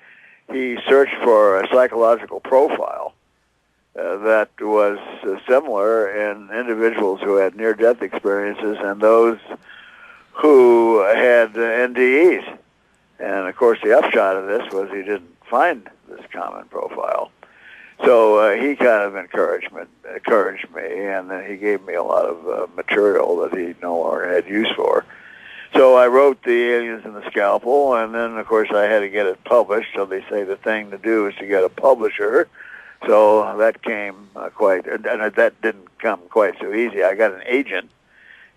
he searched for a psychological profile that was similar in individuals who had near-death experiences and those who had NDEs. And, of course, the upshot of this was he didn't find this common profile. So he kind of encouraged me, and then he gave me a lot of material that he no longer had use for. So I wrote The Aliens and the Scalpel, and then, of course, I had to get it published. So they say the thing to do is to get a publisher. So that came and that didn't come quite so easy. I got an agent,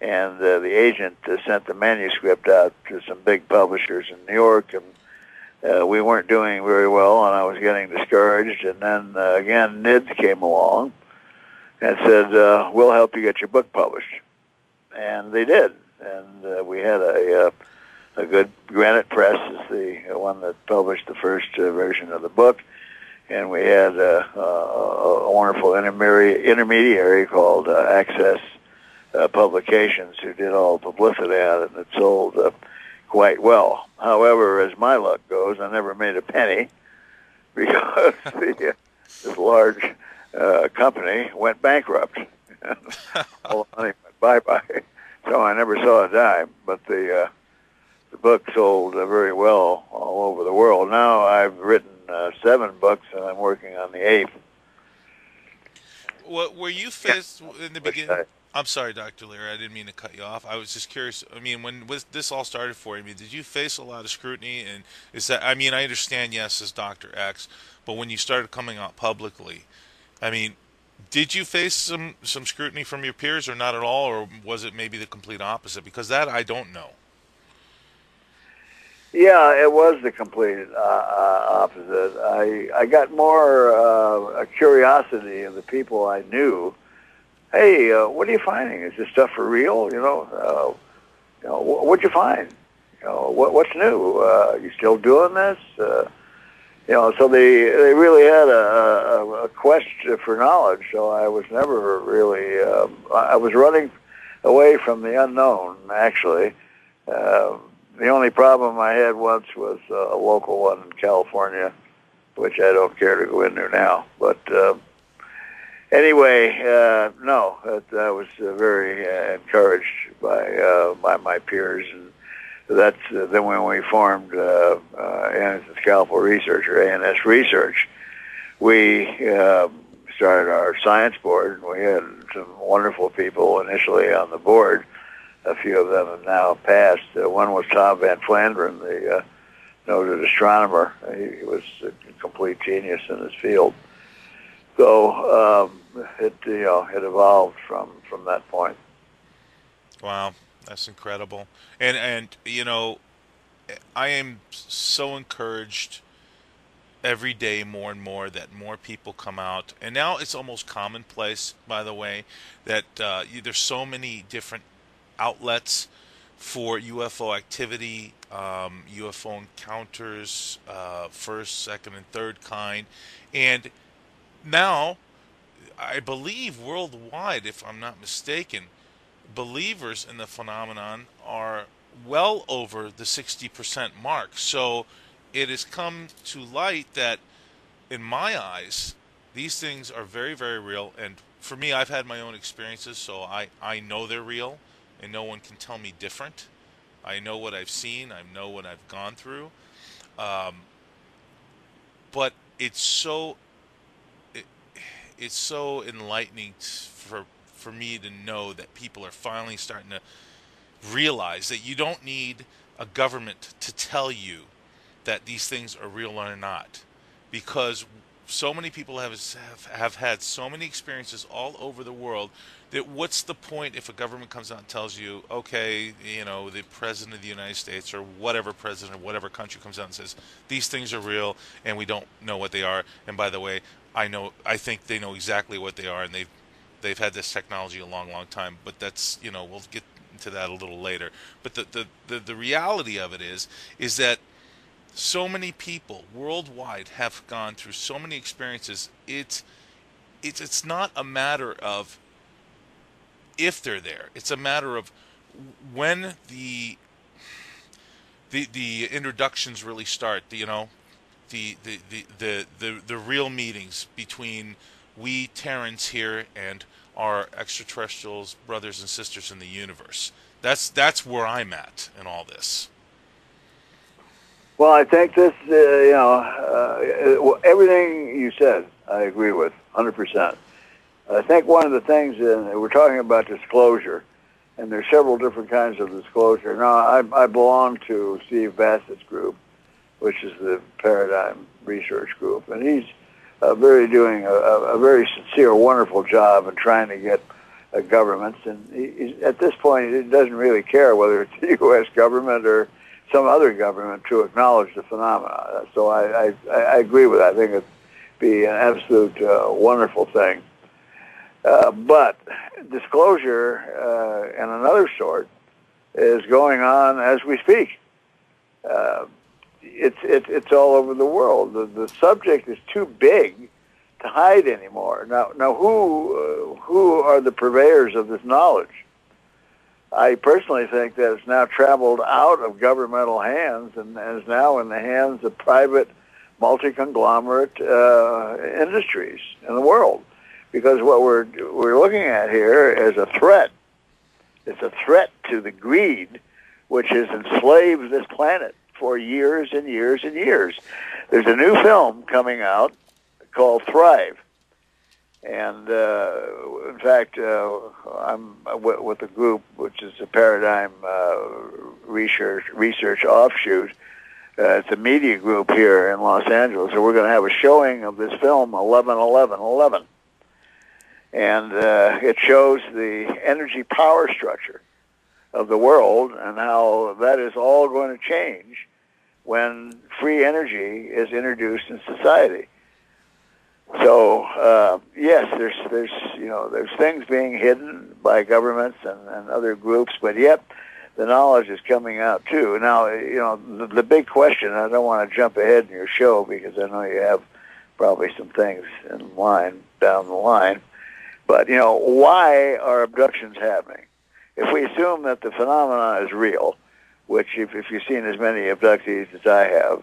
and the agent sent the manuscript out to some big publishers in New York, and we weren't doing very well, and I was getting discouraged. And then, again, NIDS came along and said, we'll help you get your book published. And they did. And we had a good Granite Press is the one that published the first version of the book. And we had a wonderful intermediary called Access Publications who did all the publicity on it, and it sold quite well. However, as my luck goes, I never made a penny because this large company went bankrupt. All the money went bye-bye. So I never saw a dime, but the book sold very well all over the world. Now I've written 7 books, and I'm working on the 8th. What were you faced in the beginning? I'm sorry, Dr. LEIR, I didn't mean to cut you off. I was just curious. I mean, when this all started for you, did you face a lot of scrutiny? And is that, I understand, yes, as Dr. X, but when you started coming out publicly, did you face some scrutiny from your peers or not at all, or was it maybe the complete opposite? Because that I don't know. Yeah, it was the complete opposite. I got more a curiosity of the people I knew. Hey, what are you finding? Is this stuff for real? What'd you find? What's new? You still doing this? So they really had a quest for knowledge. So I was never really. I was running away from the unknown. Actually, the only problem I had once was a local one in California, which I don't care to go into now. But anyway, no, I was very encouraged by my peers, and that's then when we formed Anderson Scalpel Research, or ANS Research. We started our science board, and we had some wonderful people initially on the board. A few of them have now passed. One was Tom Van Flanderen, the noted astronomer. He was a complete genius in his field. So it evolved from that point. Wow, that's incredible. And I am so encouraged every day more and more that more people come out, and now it's almost commonplace, by the way, that there's so many different outlets for UFO activity, UFO encounters, first, second, and third kind, and now I believe worldwide, if I'm not mistaken, believers in the phenomenon are well over the 60% mark. So it has come to light that, in my eyes, these things are very, very real. And for me, I've had my own experiences, so I know they're real, and no one can tell me different. I know what I've seen, I know what I've gone through. Um, but it, it's so enlightening for me to know that people are finally starting to realize that you don't need a government to tell you that these things are real or not, because so many people have had so many experiences all over the world that what's the point if a government comes out and tells you, okay, the president of the United States or whatever president of whatever country comes out and says these things are real and we don't know what they are, and by the way, I think they know exactly what they are, and they've had this technology a long, long time, but that's, we'll get into that a little later. But the reality of it is that so many people worldwide have gone through so many experiences. It's not a matter of if they're there. It's a matter of when the introductions really start. The real meetings between we Terrans here and our extraterrestrials, brothers and sisters in the universe. That's where I'm at in all this. Well, I think this, everything you said, I agree with 100%. I think one of the things, we're talking about disclosure, and there's several different kinds of disclosure. Now, I belong to Steve Bassett's group, which is the Paradigm Research Group, and he's doing a very sincere, wonderful job in trying to get governments, and he's, at this point, he doesn't really care whether it's the U.S. government or some other government to acknowledge the phenomena. So I agree with that. I think it'd be an absolute wonderful thing. But disclosure and another sort is going on as we speak. It's all over the world. The subject is too big to hide anymore. Now who are the purveyors of this knowledge? I personally think that it's now traveled out of governmental hands and is now in the hands of private multi-conglomerate industries in the world. Because what we're looking at here is a threat. It's a threat to the greed which has enslaved this planet for years and years and years. There's a new film coming out called Thrive. And in fact, I'm with a group which is a Paradigm research offshoot. It's a media group here in Los Angeles, so we're going to have a showing of this film, 11-11-11. And it shows the energy power structure of the world and how that is all going to change when free energy is introduced in society. So yes, there's things being hidden by governments and other groups, but yet the knowledge is coming out too. Now, the big question, I don't want to jump ahead in your show because I know you have probably some things in line down the line, but why are abductions happening? If we assume that the phenomena is real, which if you've seen as many abductees as I have,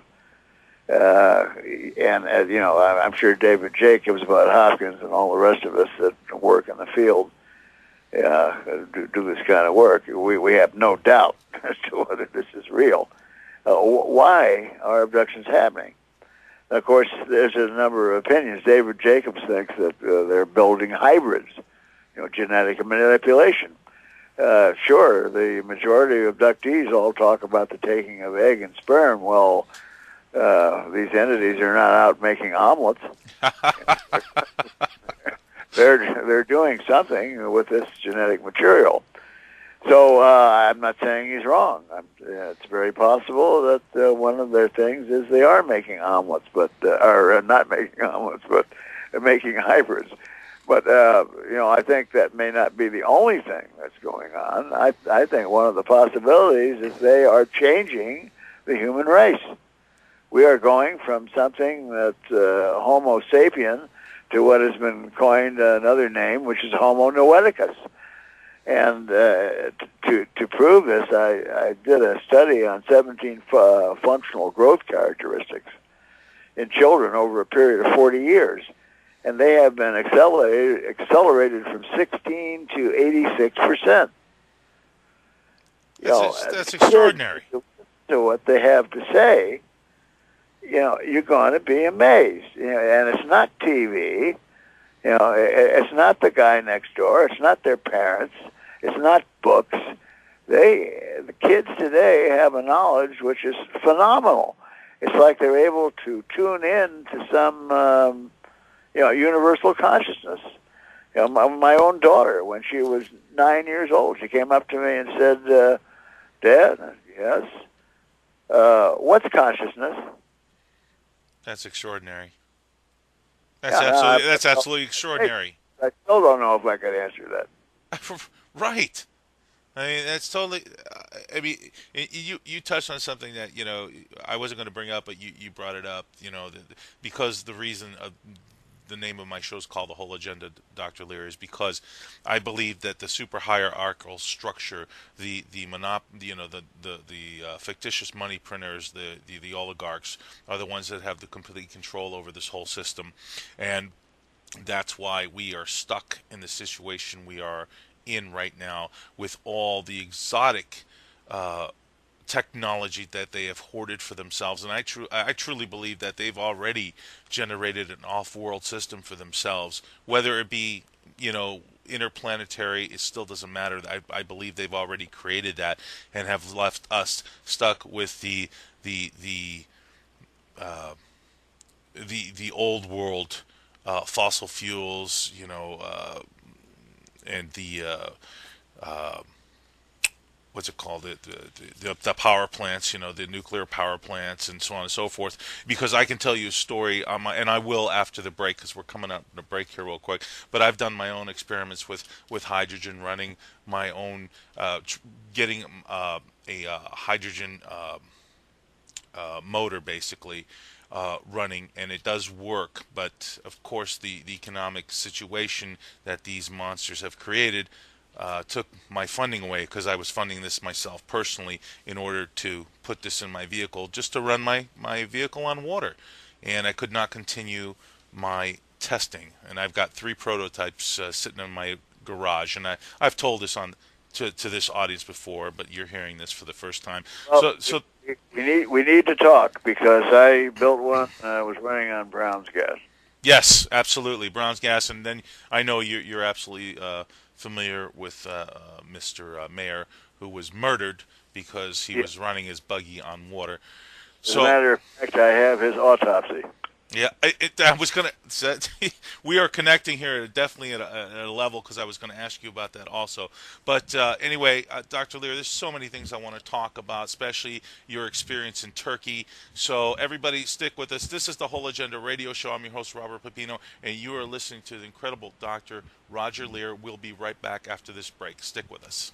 and as I'm sure David Jacobs, Bud Hopkins, and all the rest of us that work in the field do this kind of work, we have no doubt as to whether this is real. Why are abductions happening? Of course, there's a number of opinions. David Jacobs thinks that they're building hybrids, genetic manipulation. Sure, the majority of abductees all talk about the taking of egg and sperm. Well, these entities are not out making omelets. They're doing something with this genetic material. So I'm not saying he's wrong. It's very possible that one of their things is they are making omelets, but or not making omelets, but making hybrids. But I think that may not be the only thing that's going on. I think one of the possibilities is they are changing the human race. We are going from something that's Homo sapien to what has been coined another name, which is Homo noeticus. And to prove this, I did a study on 17 functional growth characteristics in children over a period of 40 years. And they have been accelerated from 16 to 86%. That's extraordinary. To what they have to say, you're going to be amazed. And it's not TV. It's not the guy next door. It's not their parents. It's not books. The kids today have a knowledge which is phenomenal. It's like they're able to tune in to some, universal consciousness. My own daughter, when she was 9 years old, she came up to me and said, "Dad, yes, what's consciousness?" That's extraordinary. That's absolutely extraordinary. I still don't know if I could answer that. Right. I mean, that's totally. You touched on something that I wasn't going to bring up, but you brought it up. Because the reason the name of my show is called The Whole Agenda, Dr. LEIR, is because I believe that the super hierarchical structure, the fictitious money printers, the oligarchs, are the ones that have the complete control over this whole system, and that's why we are stuck in the situation we are in right now with all the exotic technology that they have hoarded for themselves. And I truly believe that they've already generated an off-world system for themselves, whether it be interplanetary. It still doesn't matter. I believe they've already created that and have left us stuck with the old world fossil fuels, and the what's it called? The power plants, the nuclear power plants, and so on and so forth. Because I can tell you a story on and I will after the break, because we're coming up on a break here real quick. But I've done my own experiments with hydrogen, running my own, getting a hydrogen motor basically. Running, and it does work, but of course the economic situation that these monsters have created took my funding away, because I was funding this myself personally in order to put this in my vehicle, just to run my vehicle on water, and I could not continue my testing. And I've got 3 prototypes sitting in my garage, and I've told this to this audience before, but you're hearing this for the first time. Well, so we need to talk, because I built one. I was running on Brown's gas. Yes, absolutely, Brown's gas. And then I know you're absolutely familiar with Mr. Mayer, who was murdered because he was running his buggy on water. As a matter of fact, I have his autopsy. Yeah, I was going to. We are connecting here definitely at a level, because I was going to ask you about that also. But anyway, Dr. LEIR, there's so many things I want to talk about, especially your experience in Turkey. So everybody, stick with us. This is the Whole Agenda Radio Show. I'm your host, Robert Pepino, and you are listening to the incredible Dr. Roger LEIR. We'll be right back after this break. Stick with us.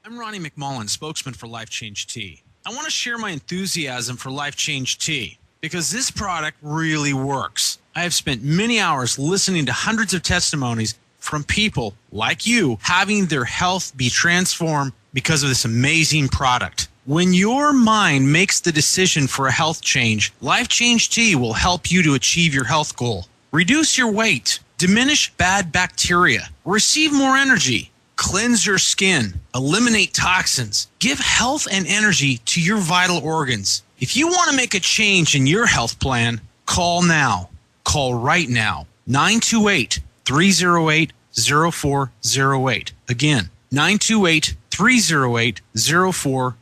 I'm Ronnie McMullen, spokesman for Life Change Tea. I want to share my enthusiasm for Life Change Tea because this product really works. I have spent many hours listening to hundreds of testimonies from people like you having their health be transformed because of this amazing product. When your mind makes the decision for a health change, Life Change Tea will help you to achieve your health goal. Reduce your weight, diminish bad bacteria, receive more energy, cleanse your skin, eliminate toxins, give health and energy to your vital organs. If you want to make a change in your health plan, call now. Call right now. 928-308-0408. Again, 928-308-0408.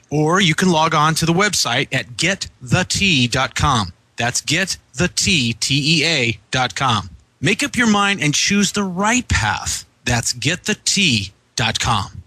Or you can log on to the website at getthet.com. That's getthet.com. Make up your mind and choose the right path. That's getthet.com.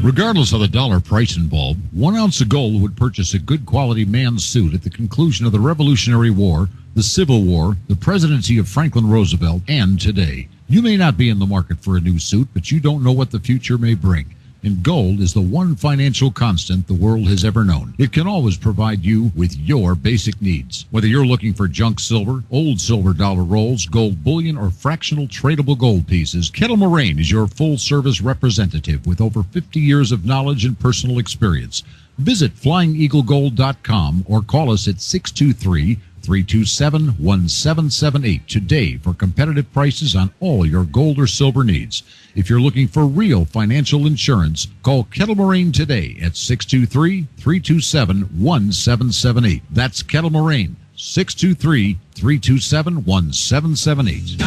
Regardless of the dollar price involved, 1 ounce of gold would purchase a good quality man's suit at the conclusion of the Revolutionary War, the Civil War, the presidency of Franklin Roosevelt, and today. You may not be in the market for a new suit, but you don't know what the future may bring. And gold is the one financial constant the world has ever known. It can always provide you with your basic needs. Whether you're looking for junk silver, old silver dollar rolls, gold bullion, or fractional tradable gold pieces, Kettle Moraine is your full-service representative with over 50 years of knowledge and personal experience. Visit FlyingEagleGold.com or call us at 623-327-1778 today for competitive prices on all your gold or silver needs. If you're looking for real financial insurance, call Kettle Moraine today at 623-327-1778. That's Kettle Moraine, 623-327-1778.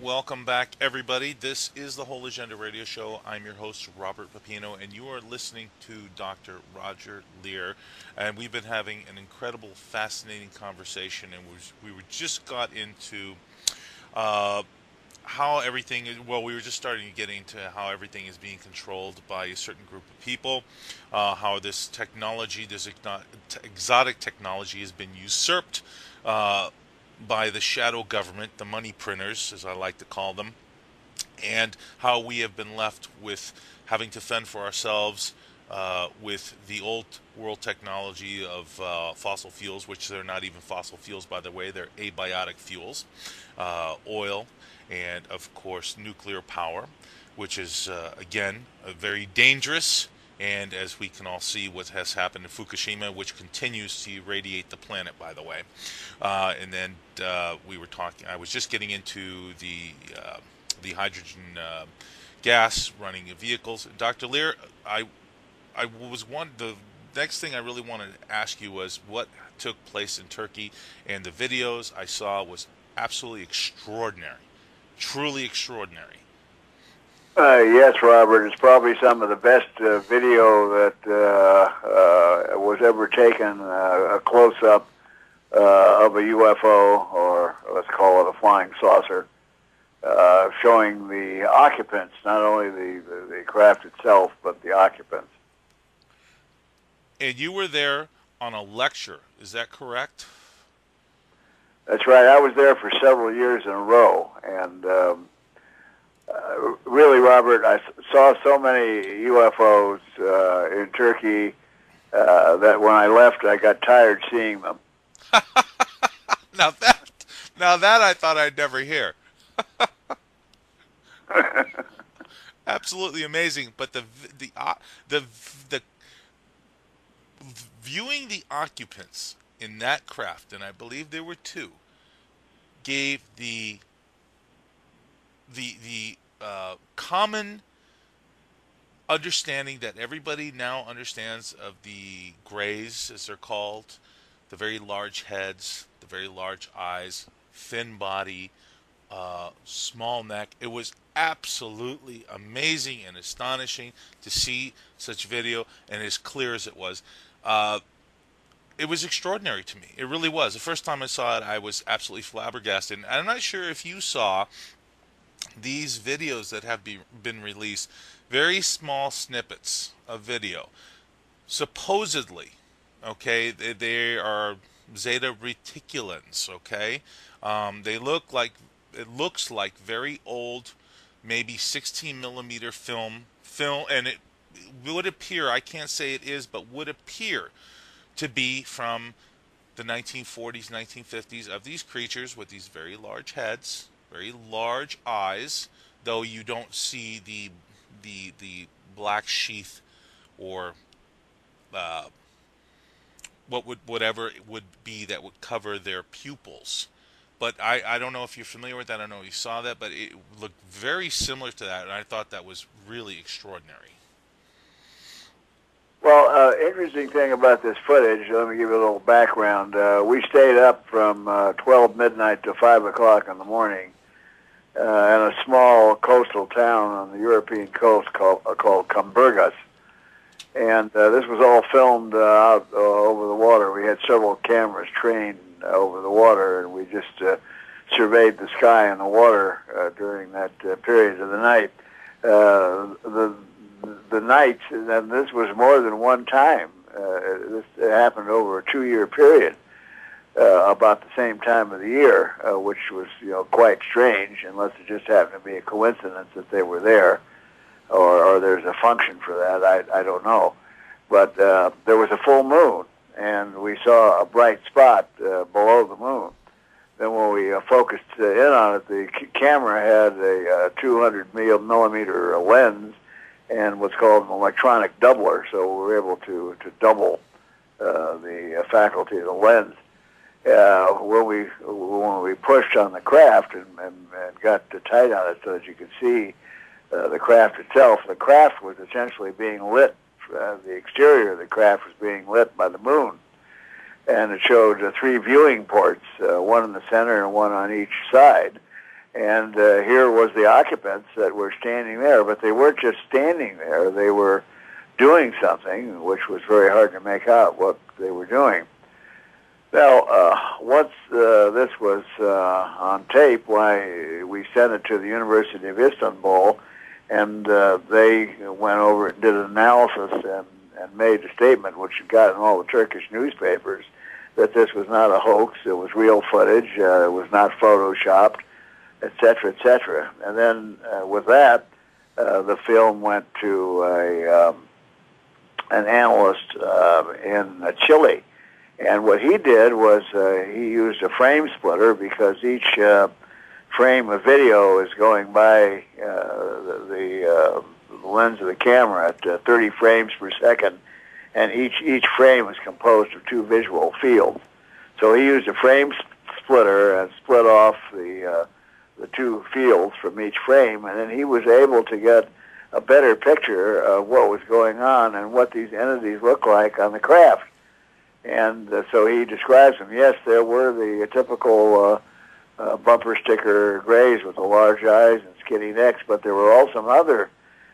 Welcome back, everybody. This is the Whole Agenda Radio Show. I'm your host, Robert Pepino, and you are listening to Dr. Roger LEIR. And we've been having an incredible, fascinating conversation, and we just got into how everything is, well, we were just starting to get into how everything is being controlled by a certain group of people, how this technology, this exotic technology has been usurped by the shadow government, the money printers, as I like to call them, and how we have been left with having to fend for ourselves with the old world technology of fossil fuels, which they're not even fossil fuels, by the way, they're abiotic fuels, oil, and of course nuclear power, which is again very dangerous. And as we can all see, what has happened in Fukushima, which continues to irradiate the planet, by the way. And then we were talking. I was just getting into the hydrogen gas running vehicles. Dr. LEIR, the next thing I really wanted to ask you was what took place in Turkey, and the videos I saw was absolutely extraordinary, truly extraordinary. Yes, Robert. It's probably some of the best video that was ever taken, a close-up of a UFO, or let's call it a flying saucer, showing the occupants, not only the craft itself, but the occupants. And you were there on a lecture, is that correct? That's right. I was there for several years in a row, and really, Robert, I saw so many UFOs in Turkey that when I left, I got tired seeing them. Now that I thought I'd never hear. Absolutely amazing. But the viewing the occupants in that craft, and I believe there were two, gave the common understanding that everybody now understands of the grays, as they're called, the very large heads, the very large eyes, thin body, small neck. It was absolutely amazing and astonishing to see such video, and as clear as it was. It was extraordinary to me. It really was. The first time I saw it, I was absolutely flabbergasted. And I'm not sure if you saw these videos that have been released, very small snippets of video. Supposedly, okay, they are Zeta Reticulans, okay? They look like, it looks like very old, maybe 16 millimeter film, and would appear, I can't say it is, but would appear to be from the 1940s, 1950s, of these creatures with these very large heads, very large eyes, though you don't see the black sheath or whatever it would be that would cover their pupils. But I don't know if you're familiar with that. I don't know if you saw that, but it looked very similar to that, and I thought that was really extraordinary. Well, interesting thing about this footage, let me give you a little background. We stayed up from 12 midnight to 5 o'clock in the morning in a small coastal town on the European coast called Comburgas. And this was all filmed out over the water. We had several cameras trained over the water, and we just surveyed the sky and the water during that period of the night. The nights, and this was more than one time. This happened over a 2-year period, about the same time of the year, which was quite strange, unless it just happened to be a coincidence that they were there, or there's a function for that. I don't know, but there was a full moon, and we saw a bright spot below the moon. Then when we focused in on it, the camera had a 200 millimeter lens and what's called an electronic doubler, so we were able to double the faculty of the lens. When we pushed on the craft and got tight on it so that you could see the craft itself, the craft was essentially being lit. The exterior of the craft was being lit by the moon, and it showed 3 viewing ports, one in the center and one on each side. And here was the occupants that were standing there, but they weren't just standing there. They were doing something, which was very hard to make out what they were doing. Now, once this was on tape, we sent it to the University of Istanbul, and they went over and did an analysis and made a statement, which got in all the Turkish newspapers, that this was not a hoax, it was real footage, it was not photoshopped, etc., etc. And then with that, the film went to an analyst in Chile. And what he did was he used a frame splitter, because each frame of video is going by the lens of the camera at 30 frames per second, and each frame is composed of 2 visual fields. So he used a frame splitter and split off the 2 fields from each frame, and then he was able to get a better picture of what was going on and what these entities look like on the craft. And so he describes them. Yes, there were the typical bumper sticker grays with the large eyes and skinny necks, but there were also some other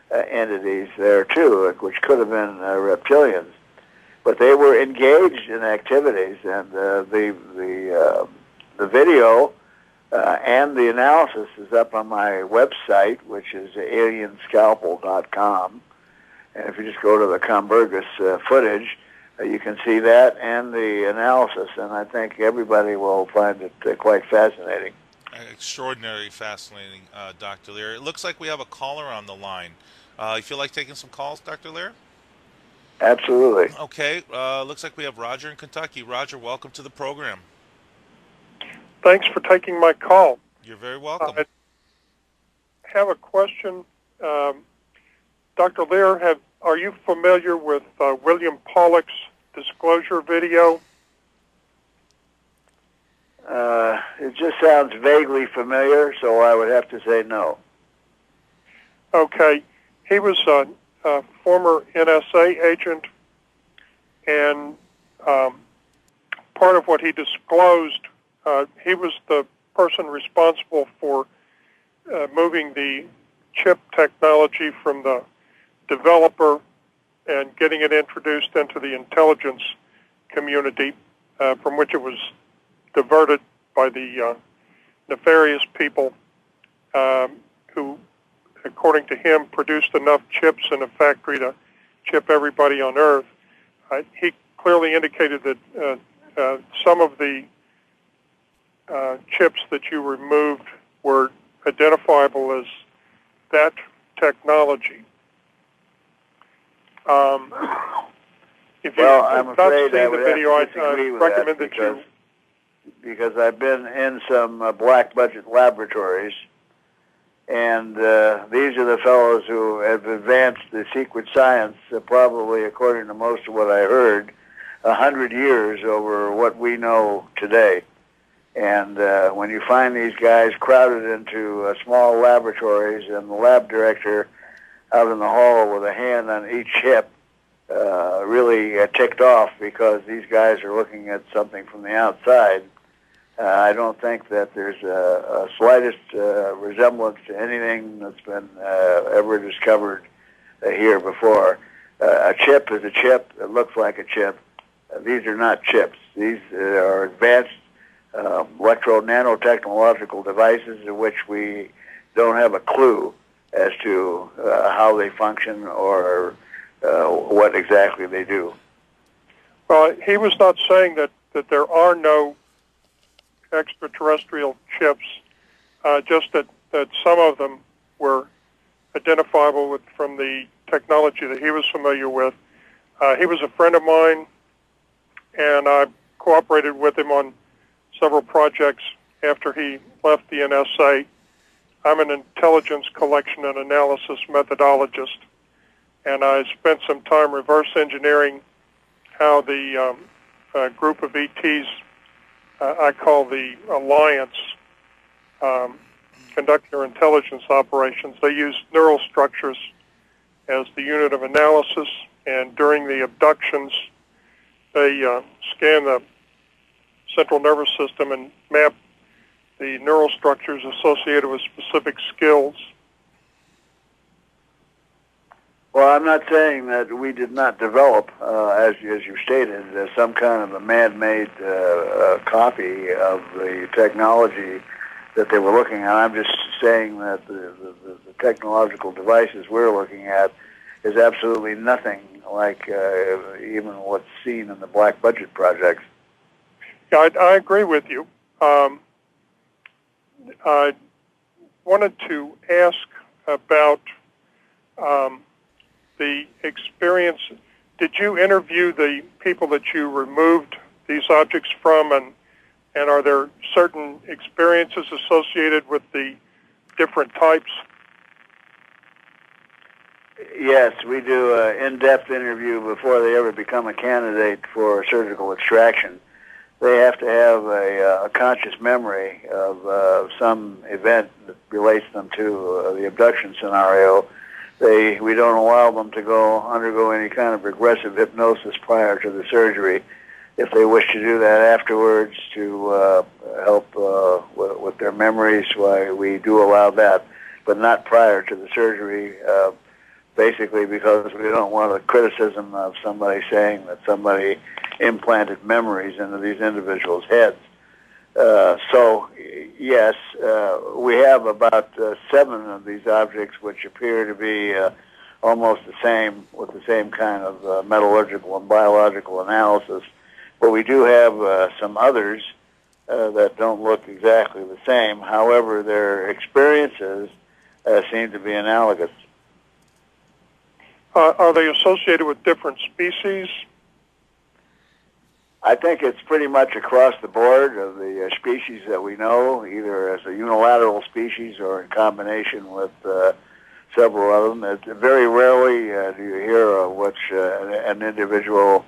entities there too, which could have been reptilians. But they were engaged in activities, and the video and the analysis is up on my website, which is alienscalpel.com. And if you just go to the Comburgas footage, you can see that and the analysis, and I think everybody will find it quite fascinating. Extraordinarily fascinating, Dr. LEIR. It looks like we have a caller on the line. You feel like taking some calls, Dr. LEIR? Absolutely. Okay. Looks like we have Roger in Kentucky. Roger, welcome to the program. Thanks for taking my call. You're very welcome. I have a question. Dr. LEIR, are you familiar with William Pollock's disclosure video? It just sounds vaguely familiar, so I would have to say no. Okay. He was a former NSA agent, and part of what he disclosed, he was the person responsible for moving the chip technology from the developer and getting it introduced into the intelligence community, from which it was diverted by the nefarious people who, according to him, produced enough chips in a factory to chip everybody on Earth. He clearly indicated that some of the chips that you removed were identifiable as that technology. If you Well, have I'm not afraid seen I the would video, have to disagree I with recommend that that because I've been in some black budget laboratories, and these are the fellows who have advanced the secret science, probably according to most of what I heard, 100 years over what we know today. And when you find these guys crowded into small laboratories and the lab director out in the hall with a hand on each hip, really ticked off because these guys are looking at something from the outside, I don't think that there's a slightest resemblance to anything that's been ever discovered here before. A chip is a chip. It looks like a chip. These are not chips. These are advanced electro-nanotechnological devices in which we don't have a clue as to how they function or what exactly they do. Well, he was not saying that there are no extraterrestrial chips, just that some of them were identifiable from the technology that he was familiar with. He was a friend of mine, and I cooperated with him on several projects after he left the NSA. I'm an intelligence collection and analysis methodologist, and I spent some time reverse engineering how the group of ETs I call the Alliance conduct their intelligence operations. They use neural structures as the unit of analysis, and during the abductions, they scan the central nervous system and map the neural structures associated with specific skills. Well, I'm not saying that we did not develop, as you stated, some kind of a man-made copy of the technology that they were looking at. I'm just saying that the technological devices we're looking at is absolutely nothing like even what's seen in the black budget projects. Yeah, I agree with you. I wanted to ask about the experience. Did you interview the people that you removed these objects from, and are there certain experiences associated with the different types? Yes, we do an in-depth interview before they ever become a candidate for surgical extraction. They have to have a conscious memory of some event that relates them to the abduction scenario. We don't allow them to undergo any kind of regressive hypnosis prior to the surgery. If they wish to do that afterwards to help with their memories, why we do allow that, but not prior to the surgery, basically because we don't want a criticism of somebody saying that somebody implanted memories into these individuals' heads. So, yes, we have about 7 of these objects which appear to be almost the same, with the same kind of metallurgical and biological analysis. But we do have some others that don't look exactly the same. However, their experiences seem to be analogous. Are they associated with different species? I think it's pretty much across the board of the species that we know, either as a unilateral species or in combination with several of them. Very rarely do you hear of which an individual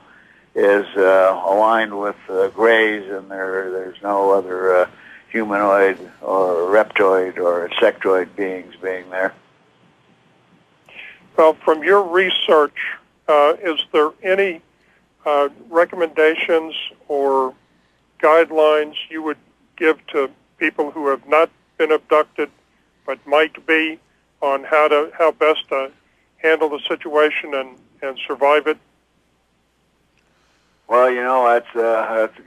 is aligned with grays and there's no other humanoid or reptoid or insectoid beings being there. Well, from your research, is there any recommendations or guidelines you would give to people who have not been abducted but might be on how best to handle the situation and survive it? Well, that's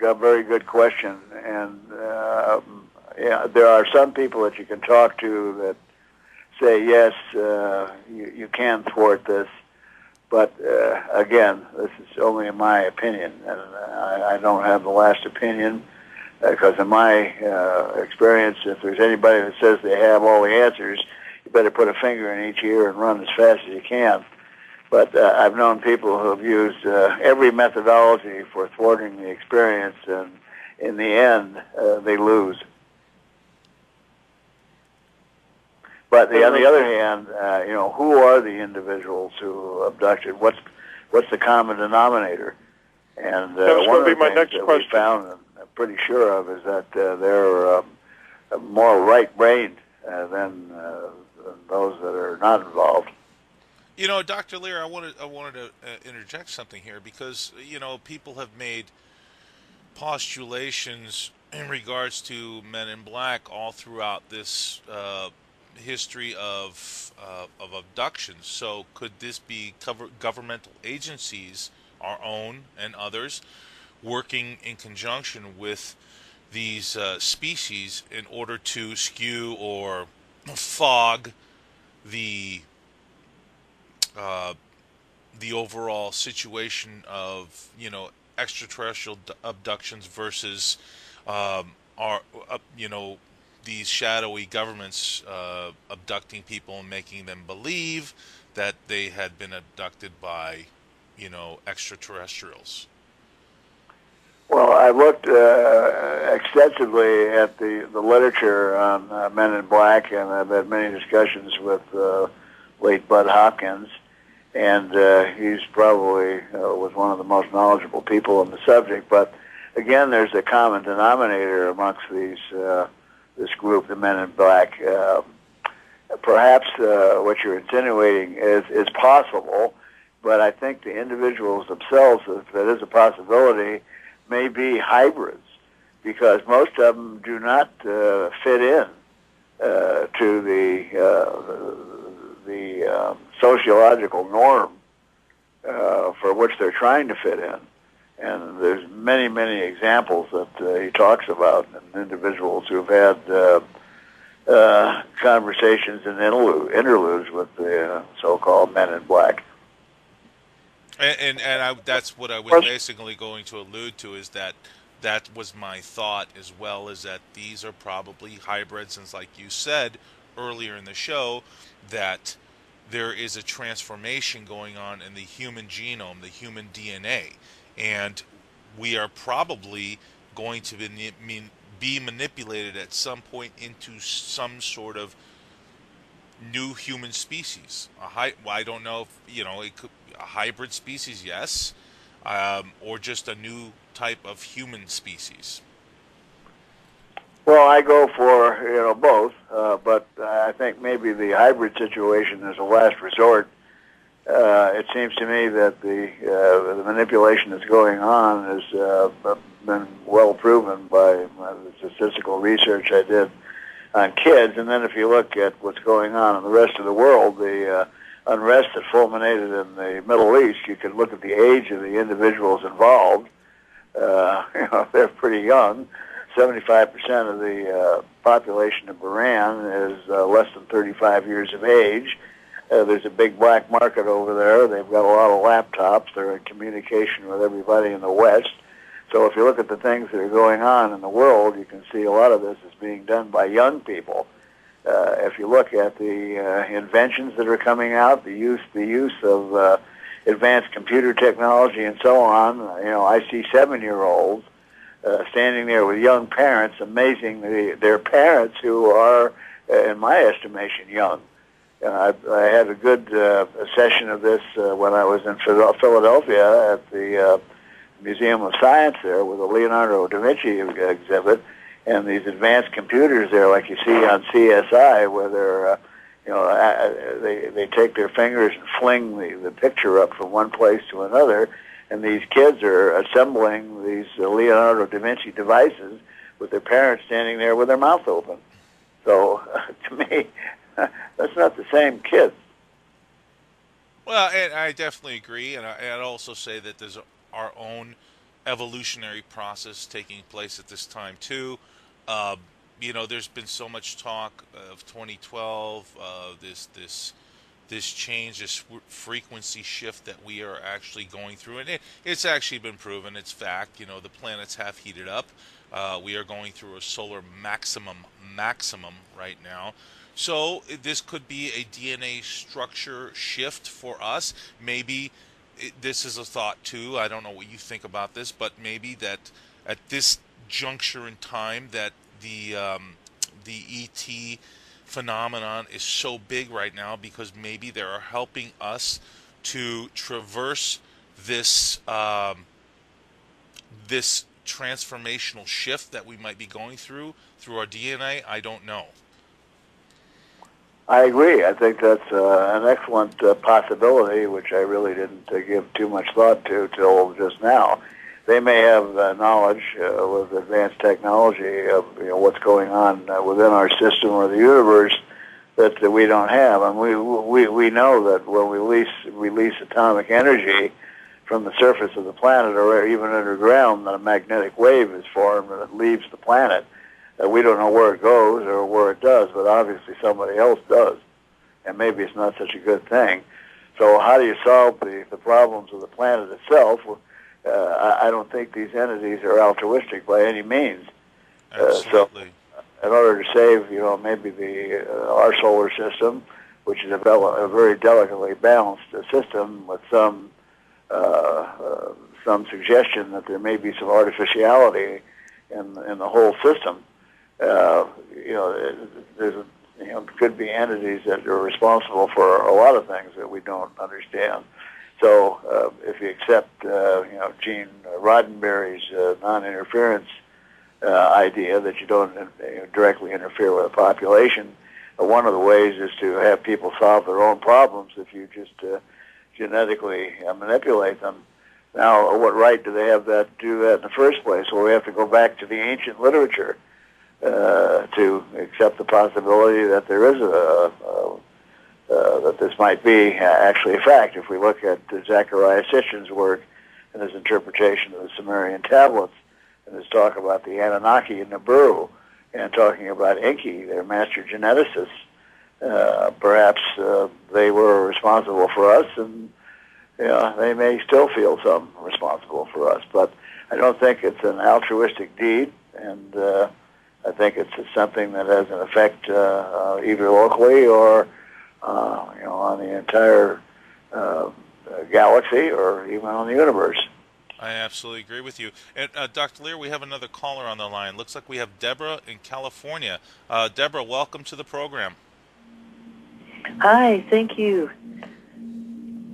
a very good question, and there are some people that you can talk to that say yes, you can thwart this. But again, this is only in my opinion, and I don't have the last opinion because in my experience, if there's anybody that says they have all the answers, you better put a finger in each ear and run as fast as you can. But I've known people who have used every methodology for thwarting the experience, and in the end, they lose. But on the other hand, who are the individuals who abducted? What's the common denominator? And one of the things that we found, and I'm pretty sure of, is that they're more right-brained than those that are not involved. Dr. LEIR, I wanted to interject something here because, people have made postulations in regards to Men in Black all throughout this history of abductions. So could this be governmental agencies, our own and others, working in conjunction with these species in order to skew or fog the overall situation of extraterrestrial abductions versus these shadowy governments abducting people and making them believe that they had been abducted by extraterrestrials? Well, I looked extensively at the literature on Men in Black, and I've had many discussions with late Bud Hopkins, and he's probably was one of the most knowledgeable people on the subject. But again, there's a common denominator amongst this group, the Men in Black. Perhaps what you're insinuating is possible, but I think the individuals themselves, if that is a possibility, may be hybrids, because most of them do not fit in to the sociological norm for which they're trying to fit in. And there's many, many examples that he talks about, and individuals who've had conversations and interludes with the so-called Men in Black. And that's what I was basically going to allude to, is that was my thought as well, is that these are probably hybrids, and like you said earlier in the show, that there is a transformation going on in the human genome, the human DNA, and we are probably going to be manipulated at some point into some sort of new human species. I don't know if, it could a hybrid species, yes, or just a new type of human species. Well, I go for both, but I think maybe the hybrid situation is a last resort. It seems to me that the manipulation that's going on has been well proven by the statistical research I did on kids. And then if you look at what's going on in the rest of the world, the unrest that fulminated in the Middle East, you can look at the age of the individuals involved. They're pretty young. 75% of the population of Iran is less than 35 years of age. There's a big black market over there. They've got a lot of laptops. They're in communication with everybody in the West. So if you look at the things that are going on in the world, you can see a lot of this is being done by young people. If you look at the inventions that are coming out, the use of advanced computer technology and so on, I see 7-year-olds standing there with young parents, amazing their parents who are, in my estimation, young. I had a good session of this when I was in Philadelphia at the Museum of Science there with a Leonardo da Vinci exhibit, and these advanced computers there, like you see on CSI, where they take their fingers and fling the picture up from one place to another, and these kids are assembling these Leonardo da Vinci devices with their parents standing there with their mouth open. So, to me, that's not the same kids. Well, and I definitely agree, and I'd also say that there's our own evolutionary process taking place at this time too. There's been so much talk of 2012, this change, this frequency shift that we are actually going through, and it's actually been proven. It's fact. The planets have heated up. We are going through a solar maximum right now. So this could be a DNA structure shift for us. Maybe this is a thought too. I don't know what you think about this, but maybe that at this juncture in time that the ET phenomenon is so big right now because maybe they are helping us to traverse this this transformational shift that we might be going through our DNA. I don't know. I agree. I think that's an excellent possibility, which I really didn't give too much thought to till just now. They may have knowledge with advanced technology of what's going on within our system or the universe that we don't have. And we know that when we release atomic energy from the surface of the planet or even underground, that a magnetic wave is formed and it leaves the planet. We don't know where it goes or where it does, but obviously somebody else does. And maybe it's not such a good thing. So how do you solve the problems of the planet itself? I don't think these entities are altruistic by any means. Absolutely. So in order to save, maybe our solar system, which is a very delicately balanced system with some suggestion that there may be some artificiality in the whole system. There's could be entities that are responsible for a lot of things that we don't understand. So if you accept, Gene Roddenberry's non-interference idea that you don't directly interfere with the population, one of the ways is to have people solve their own problems if you just genetically manipulate them. Now, what right do they have to do that in the first place? Well, we have to go back to the ancient literature to accept the possibility that there is that this might be actually a fact. If we look at Zechariah Sitchin's work and his interpretation of the Sumerian tablets and his talk about the Anunnaki and Nibiru and talking about Enki, their master geneticists, perhaps they were responsible for us, and they may still feel some responsible for us. But I don't think it's an altruistic deed, and I think it's something that has an effect either locally or on the entire galaxy or even on the universe. I absolutely agree with you. And Dr. LEIR, we have another caller on the line. Looks like we have Deborah in California. Deborah, welcome to the program. Hi, thank you.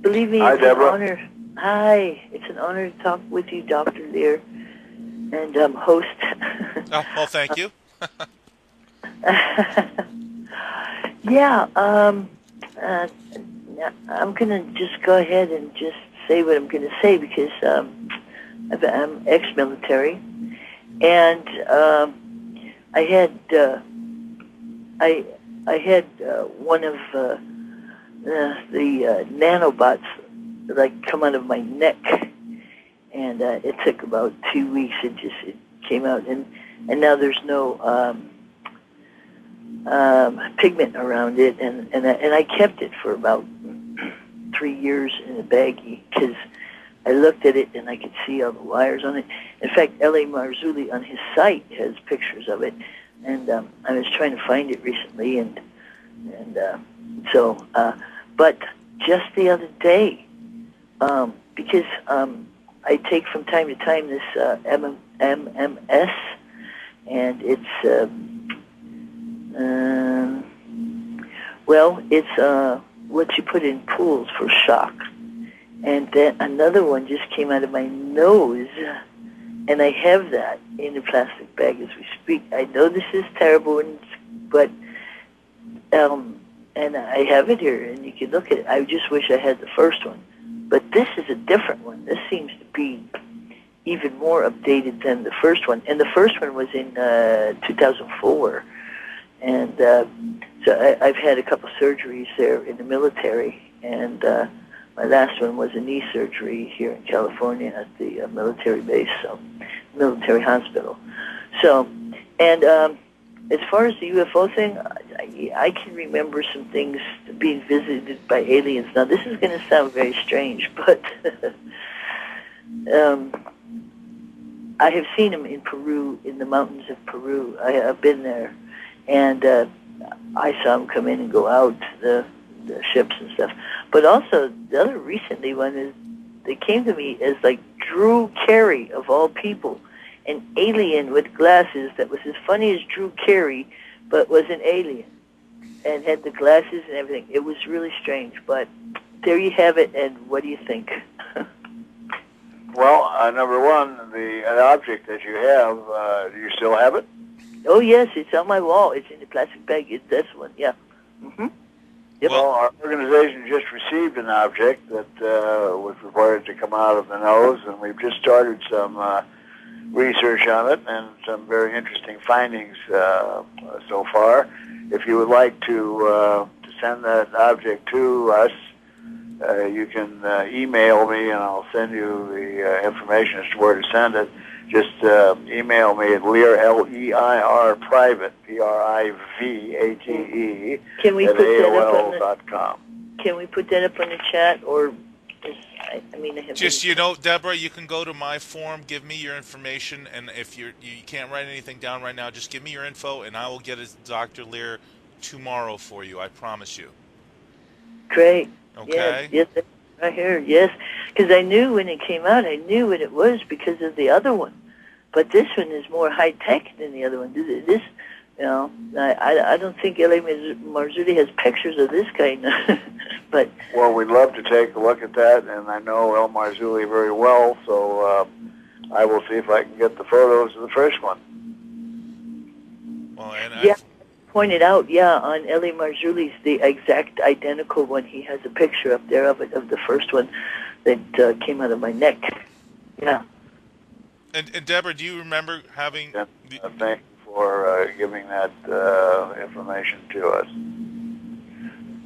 Believe me, it's an honor. Hi, it's an honor to talk with you, Dr. LEIR, and host. Oh, well, thank you. Yeah, I'm going to just go ahead and just say what I'm going to say because I'm ex-military, and I had one of the nanobots like come out of my neck, and it took about 2 weeks. It came out, and now there's no pigment around it, and I kept it for about 3 years in a baggie because I looked at it and I could see all the wires on it. In fact, L.A. Marzulli on his site has pictures of it, and I was trying to find it recently, but just the other day, because I take from time to time this MMS, and it's it's what you put in pools for shock. And then another one just came out of my nose, and I have that in a plastic bag as we speak. I know this is terrible, but and I have it here, and you can look at it. I just wish I had the first one. But this is a different one. This seems to be even more updated than the first one. And the first one was in 2004. And so I've had a couple surgeries there in the military, and my last one was a knee surgery here in California at the military base, military hospital. So, and as far as the UFO thing, I can remember some things being visited by aliens. Now, this is going to sound very strange, but I have seen them in Peru, in the mountains of Peru. I've been there. And I saw them come in and go out, the ships and stuff. But also, the other recently one is, they came to me as like Drew Carey, of all people, an alien with glasses that was as funny as Drew Carey, but was an alien, and had the glasses and everything. It was really strange, but there you have it, and what do you think? Well, number one, the object that you have, do you still have it? Oh, yes, it's on my wall. It's in the plastic bag. It's this one, yeah. Mm-hmm. Yep. Well, our organization just received an object that was required to come out of the nose, and we've just started some research on it and some very interesting findings so far. If you would like to send that object to us, you can email me, and I'll send you the information as to where to send it. Just email me at LEIR, L-E-I-R, private, P-R-I-V-A-T-E, Can we at put that up on AOL.com. Can we put that up on the chat, or I have Just, Deborah, you can go to my form, give me your information, and if you can't write anything down right now, just give me your info, and I will get it to Dr. Leir tomorrow for you. I promise you. Great. Okay. Yes, right here. Yes, because I knew when it came out, I knew what it was because of the other one, but this one is more high tech than the other one. This, I don't think L.A. Marzulli has pictures of this kind, but. Well, we'd love to take a look at that, and I know El Marzulli very well, so I will see if I can get the photos of the first one. Well, and yeah, pointed out, on L.A. Marzulli's, the exact identical one. He has a picture up there of it, of the first one that came out of my neck. Yeah. And Deborah, do you remember having... Thank you for giving that information to us.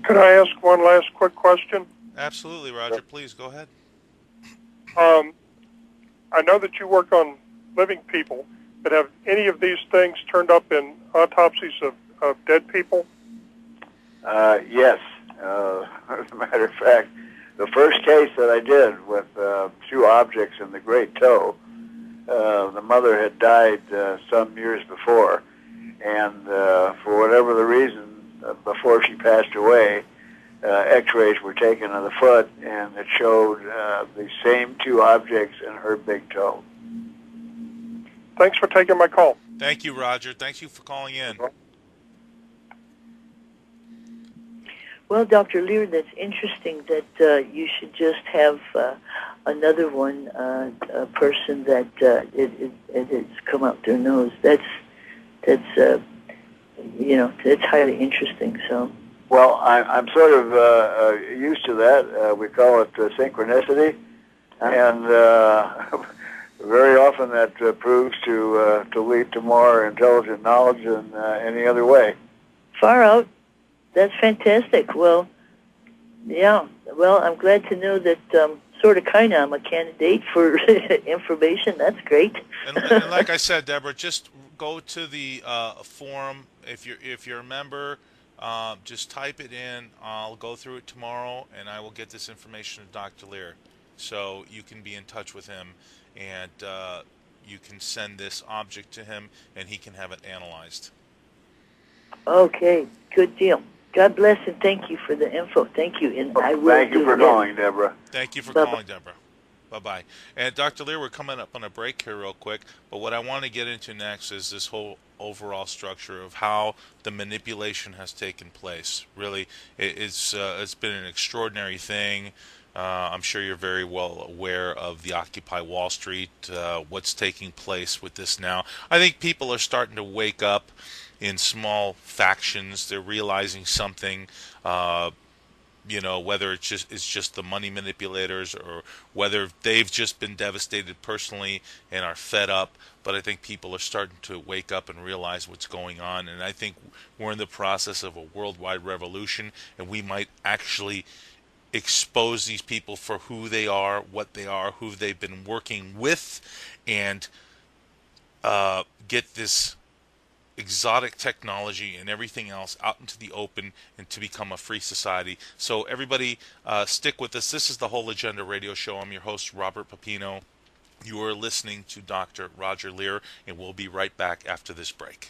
Could I ask one last quick question? Absolutely, Roger. Please, go ahead. I know that you work on living people, but have any of these things turned up in autopsies of dead people? Yes. As a matter of fact, the first case that I did with two objects in the great toe, the mother had died some years before, and for whatever the reason, before she passed away, x-rays were taken of the foot, and it showed the same two objects in her big toe. Thanks for taking my call. Thank you, Roger. Thank you for calling in. Well, Dr. Leir, that's interesting that you should just have another one, a person that it has come out their nose. That's highly interesting. So. Well, I'm sort of used to that. We call it synchronicity, and very often that proves to lead to more intelligent knowledge than any other way. Far out. That's fantastic. Well, yeah. Well, I'm glad to know that I'm a candidate for information. That's great. And like I said, Deborah, just go to the forum. If you're a member, just type it in. I'll go through it tomorrow, and I will get this information to Dr. Leir, so you can be in touch with him, and you can send this object to him, and he can have it analyzed. Okay, good deal. God bless, and thank you for the info. Thank you, and I will. Thank you for calling, Deborah. Thank you for calling, Deborah. Bye-bye. And Dr. Leir, we're coming up on a break here real quick, but what I want to get into next is this whole overall structure of how the manipulation has taken place. Really, it's been an extraordinary thing. I'm sure you're very well aware of the Occupy Wall Street, what's taking place with this now. I think people are starting to wake up in small factions. They're realizing something, whether it's just the money manipulators, or whether they've just been devastated personally and are fed up. But I think people are starting to wake up and realize what's going on, and I think we're in the process of a worldwide revolution, and we might actually expose these people for who they are, what they are, who they've been working with, and get this exotic technology and everything else out into the open and to become a free society. So everybody, stick with us. This is the Whole Agenda Radio Show. I'm your host, Robert Papino. You are listening to Dr. Roger Leir, and we'll be right back after this break.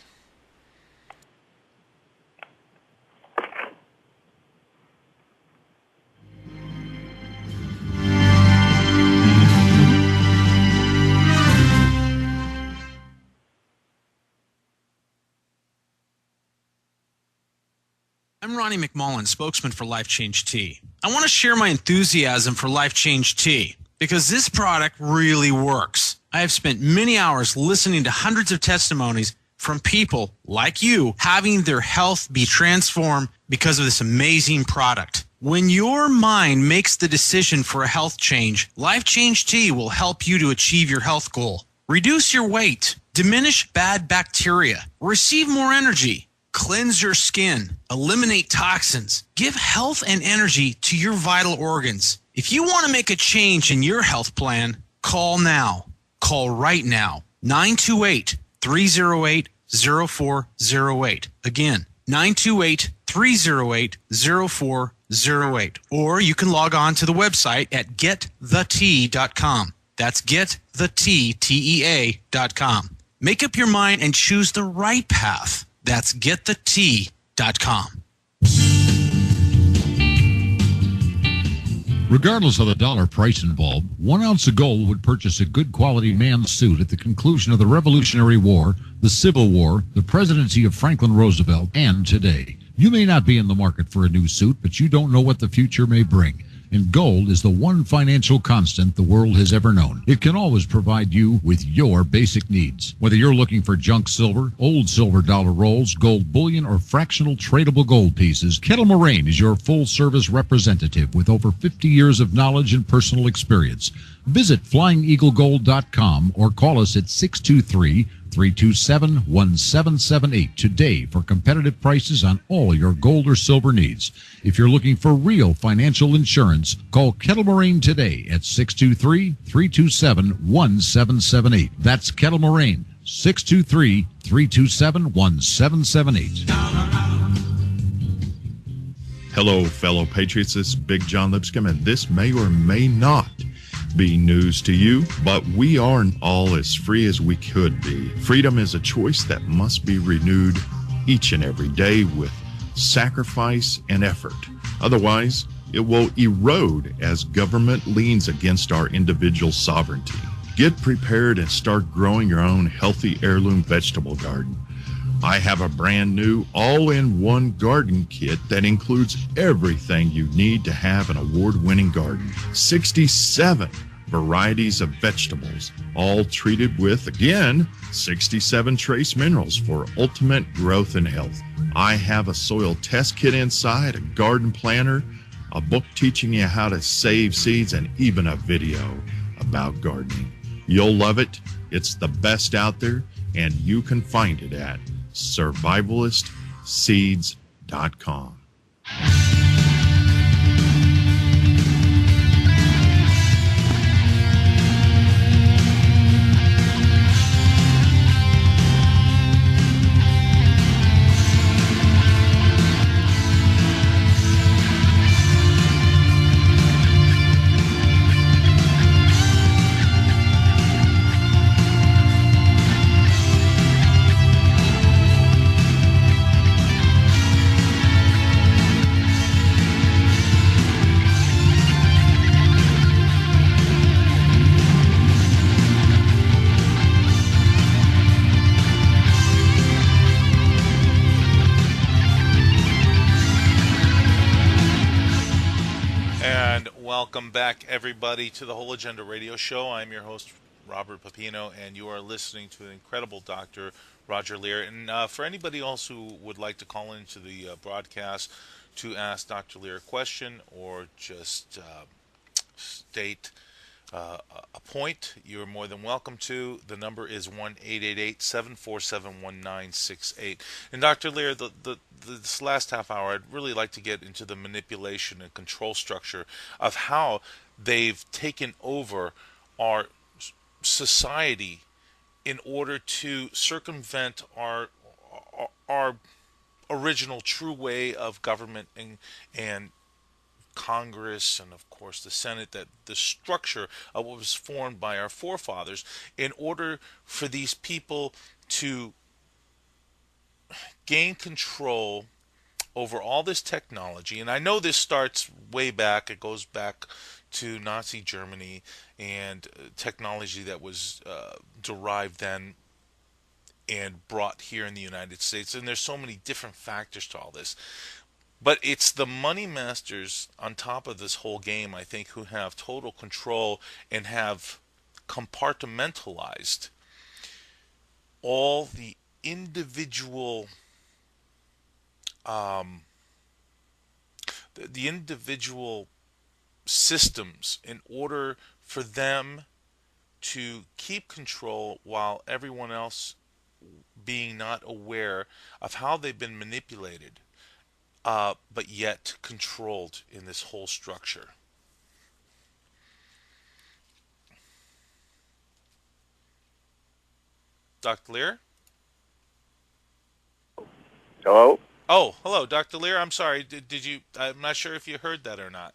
Ronnie McMullen, spokesman for Life Change Tea. I want to share my enthusiasm for Life Change Tea because this product really works. I have spent many hours listening to hundreds of testimonies from people like you having their health be transformed because of this amazing product. When your mind makes the decision for a health change, Life Change Tea will help you to achieve your health goal. Reduce your weight, diminish bad bacteria, receive more energy, cleanse your skin, eliminate toxins, give health and energy to your vital organs. If you want to make a change in your health plan, call now. Call right now. 928-308-0408. Again, 928-308-0408. Or you can log on to the website at getthetea.com. That's getthetea.com. Make up your mind and choose the right path. That's getthetea.com. Regardless of the dollar price involved, 1 ounce of gold would purchase a good quality man's suit at the conclusion of the Revolutionary War, the Civil War, the presidency of Franklin Roosevelt, and today. You may not be in the market for a new suit, but you don't know what the future may bring. And gold is the one financial constant the world has ever known. It can always provide you with your basic needs. Whether you're looking for junk silver, old silver dollar rolls, gold bullion, or fractional tradable gold pieces, Kettle Moraine is your full-service representative with over 50 years of knowledge and personal experience. Visit FlyingEagleGold.com or call us at 623-327-1778 today for competitive prices on all your gold or silver needs. If you're looking for real financial insurance, call Kettle Moraine today at 623-327-1778. That's Kettle Moraine, 623-327-1778. Hello, fellow patriots. This is Big John Lipscomb, and this may or may not be news to you, but we aren't all as free as we could be. Freedom is a choice that must be renewed each and every day with sacrifice and effort. Otherwise, it will erode as government leans against our individual sovereignty. Get prepared and start growing your own healthy heirloom vegetable garden. I have a brand new all-in-one garden kit that includes everything you need to have an award-winning garden. 67 varieties of vegetables, all treated with, again, 67 trace minerals for ultimate growth and health. I have a soil test kit inside, a garden planner, a book teaching you how to save seeds, and even a video about gardening. You'll love it. It's the best out there, and you can find it at survivalistseeds.com. Welcome back, everybody, to the Whole Agenda Radio Show. I'm your host, Robert Pepino, and you are listening to the incredible Dr. Roger LEIR. And for anybody else who would like to call into the broadcast to ask Dr. LEIR a question or just state a point, you're more than welcome to. The number is 1-888-747-1968. And Dr. LEIR, this last half hour, I'd really like to get into the manipulation and control structure of how they've taken over our society in order to circumvent our original true way of government and Congress and of course the Senate, that the structure of what was formed by our forefathers in order for these people to gain control over all this technology. And I know this starts way back, it goes back to Nazi Germany and technology that was derived then and brought here in the United States. And there's so many different factors to all this. But it's the money masters on top of this whole game, I think, who have total control and have compartmentalized all the individual um, the individual systems in order for them to keep control while everyone else being not aware of how they've been manipulated, but yet controlled in this whole structure. Dr. Lear? Hello? Oh, hello, Dr. Lear. I'm sorry. Did you? I'm not sure if you heard that or not.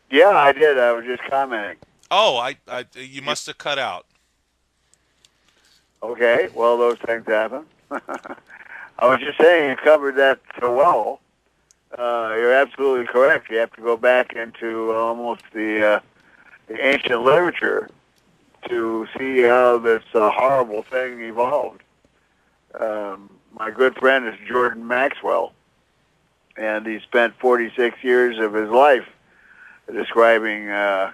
Yeah, I did. I was just commenting. Oh, you must have cut out. Okay, well, those things happen. I was just saying you covered that so well. You're absolutely correct. You have to go back into almost the ancient literature to see how this horrible thing evolved. My good friend is Jordan Maxwell, and he spent 46 years of his life describing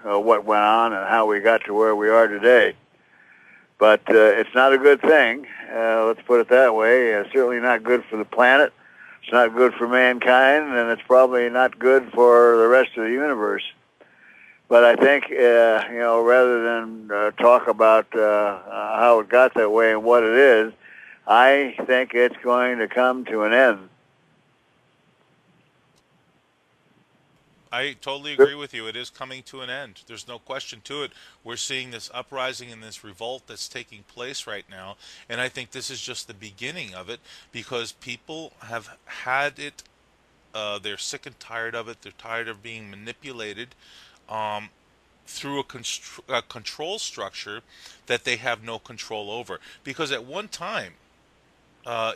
what went on and how we got to where we are today. But it's not a good thing, let's put it that way. It's certainly not good for the planet. It's not good for mankind, and it's probably not good for the rest of the universe. But I think, rather than talk about how it got that way and what it is, I think it's going to come to an end. I totally agree with you. It is coming to an end. There's no question to it. We're seeing this uprising and this revolt that's taking place right now, and I think this is just the beginning of it because people have had it. They're sick and tired of it. They're tired of being manipulated through a control structure that they have no control over. Because at one time,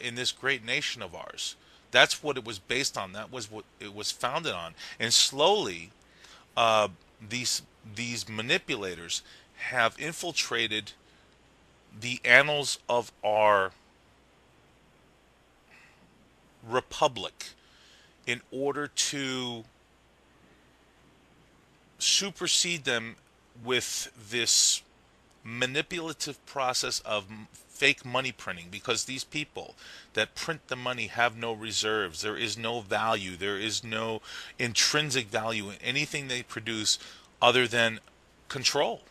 in this great nation of ours, that's what it was based on. That was what it was founded on. And slowly, these manipulators have infiltrated the annals of our republic in order to supersede them with this manipulative process of fake money printing, because these people that print the money have no reserves. There is no value. There is no intrinsic value in anything they produce other than control.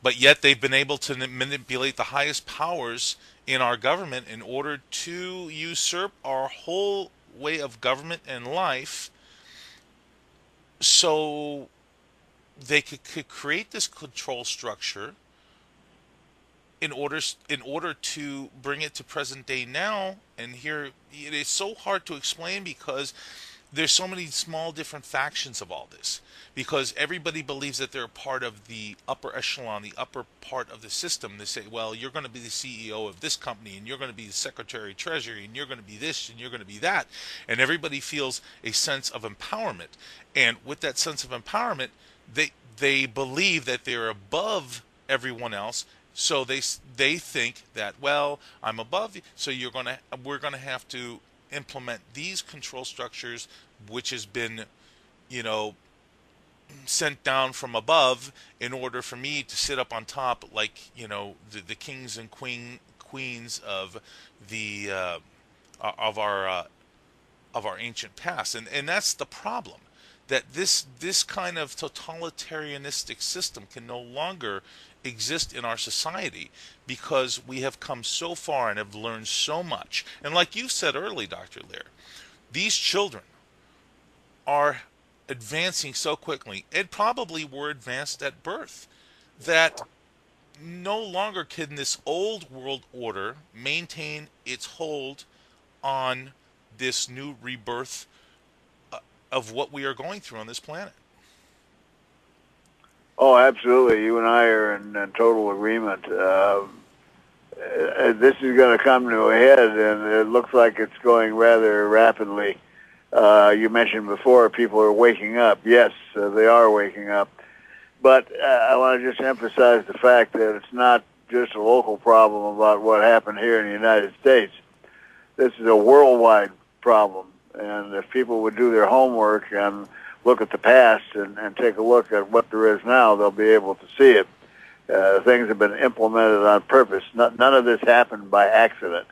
But yet they've been able to manipulate the highest powers in our government in order to usurp our whole way of government and life, so they could create this control structure in order to bring it to present day now. And here it is so hard to explain because there's so many small different factions of all this, because everybody believes that they're a part of the upper echelon, the upper part of the system. They say, well, you're going to be the CEO of this company, and you're going to be the Secretary of Treasury, and you're going to be this, and you're going to be that. And everybody feels a sense of empowerment. And with that sense of empowerment, they believe that they're above everyone else. So they think that, well, I'm above you, so we're going to have to implement these control structures, which has been, sent down from above in order for me to sit up on top, like, the kings and queens of the of our ancient past. And that's the problem, that this kind of totalitarianistic system can no longer exist in our society, because we have come so far and have learned so much. And like you said early, Dr. Lear, these children are advancing so quickly, and probably were advanced at birth, that no longer can this old world order maintain its hold on this new rebirth of what we are going through on this planet. Oh, absolutely. You and I are in total agreement. This is going to come to a head, and it looks like it's going rather rapidly. You mentioned before people are waking up. Yes, they are waking up. But I want to just emphasize the fact that it's not just a local problem about what happened here in the United States. This is a worldwide problem. And if people would do their homework and look at the past and take a look at what there is now, they'll be able to see it. Things have been implemented on purpose. None of this happened by accident.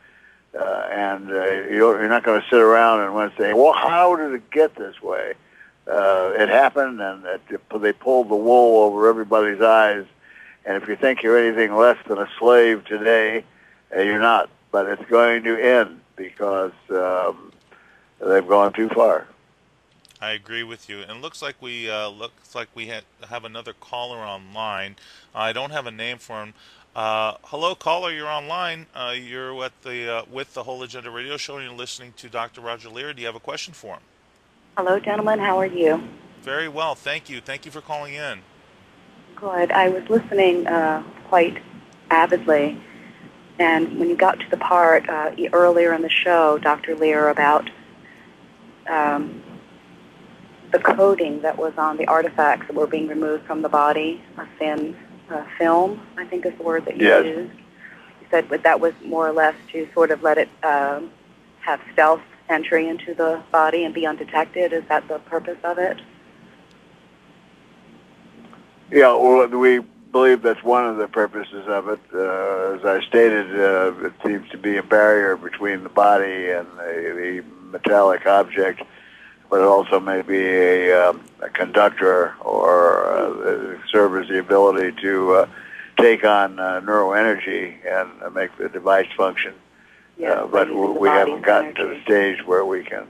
You're not going to sit around and say, well, how did it get this way? It happened, and they pulled the wool over everybody's eyes. And if you think you're anything less than a slave today, you're not. But it's going to end because they've gone too far. I agree with you. And looks like we have another caller online. I don't have a name for him. Hello, caller. You're online. You're with the Whole Agenda Radio Show, and you're listening to Dr. Roger LEIR. Do you have a question for him? Hello, gentlemen. How are you? Very well, thank you. Thank you for calling in. Good. I was listening quite avidly, and when you got to the part earlier in the show, Dr. LEIR, about the coating that was on the artifacts that were being removed from the body, a thin film, I think is the word that you used. You said that was more or less to sort of let it have stealth entry into the body and be undetected. Is that the purpose of it? Yeah, well, we believe that's one of the purposes of it. As I stated, it seems to be a barrier between the body and the metallic object, but it also may be a conductor or serve as the ability to take on neuroenergy and make the device function. But we haven't gotten to the stage where we can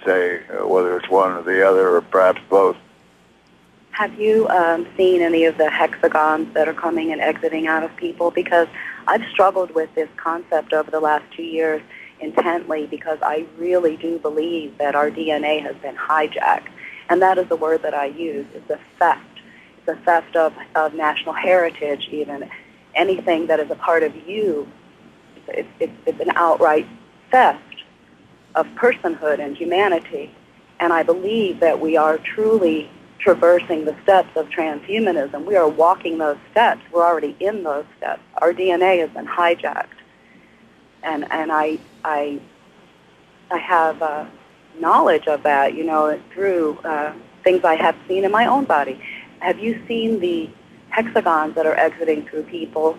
say whether it's one or the other or perhaps both. Have you seen any of the hexagons that are coming and exiting out of people? Because I've struggled with this concept over the last 2 years intently, because I really do believe that our DNA has been hijacked. And that is the word that I use. It's a theft. It's a theft of national heritage even. Anything that is a part of you, it's an outright theft of personhood and humanity. And I believe that we are truly traversing the steps of transhumanism. We are walking those steps. We're already in those steps. Our DNA has been hijacked. And I have knowledge of that, through things I have seen in my own body. Have you seen the hexagons that are exiting through people,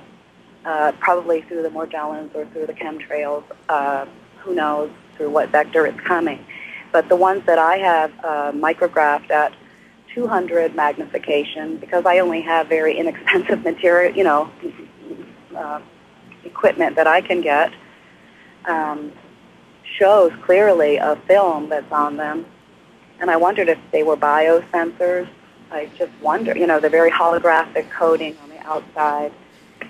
probably through the Morgellons or through the chemtrails? Who knows through what vector it's coming. But the ones that I have micrographed at 200 magnification, because I only have very inexpensive material, equipment that I can get, shows clearly a film that's on them. And I wondered if they were biosensors. I just wonder, the very holographic coating on the outside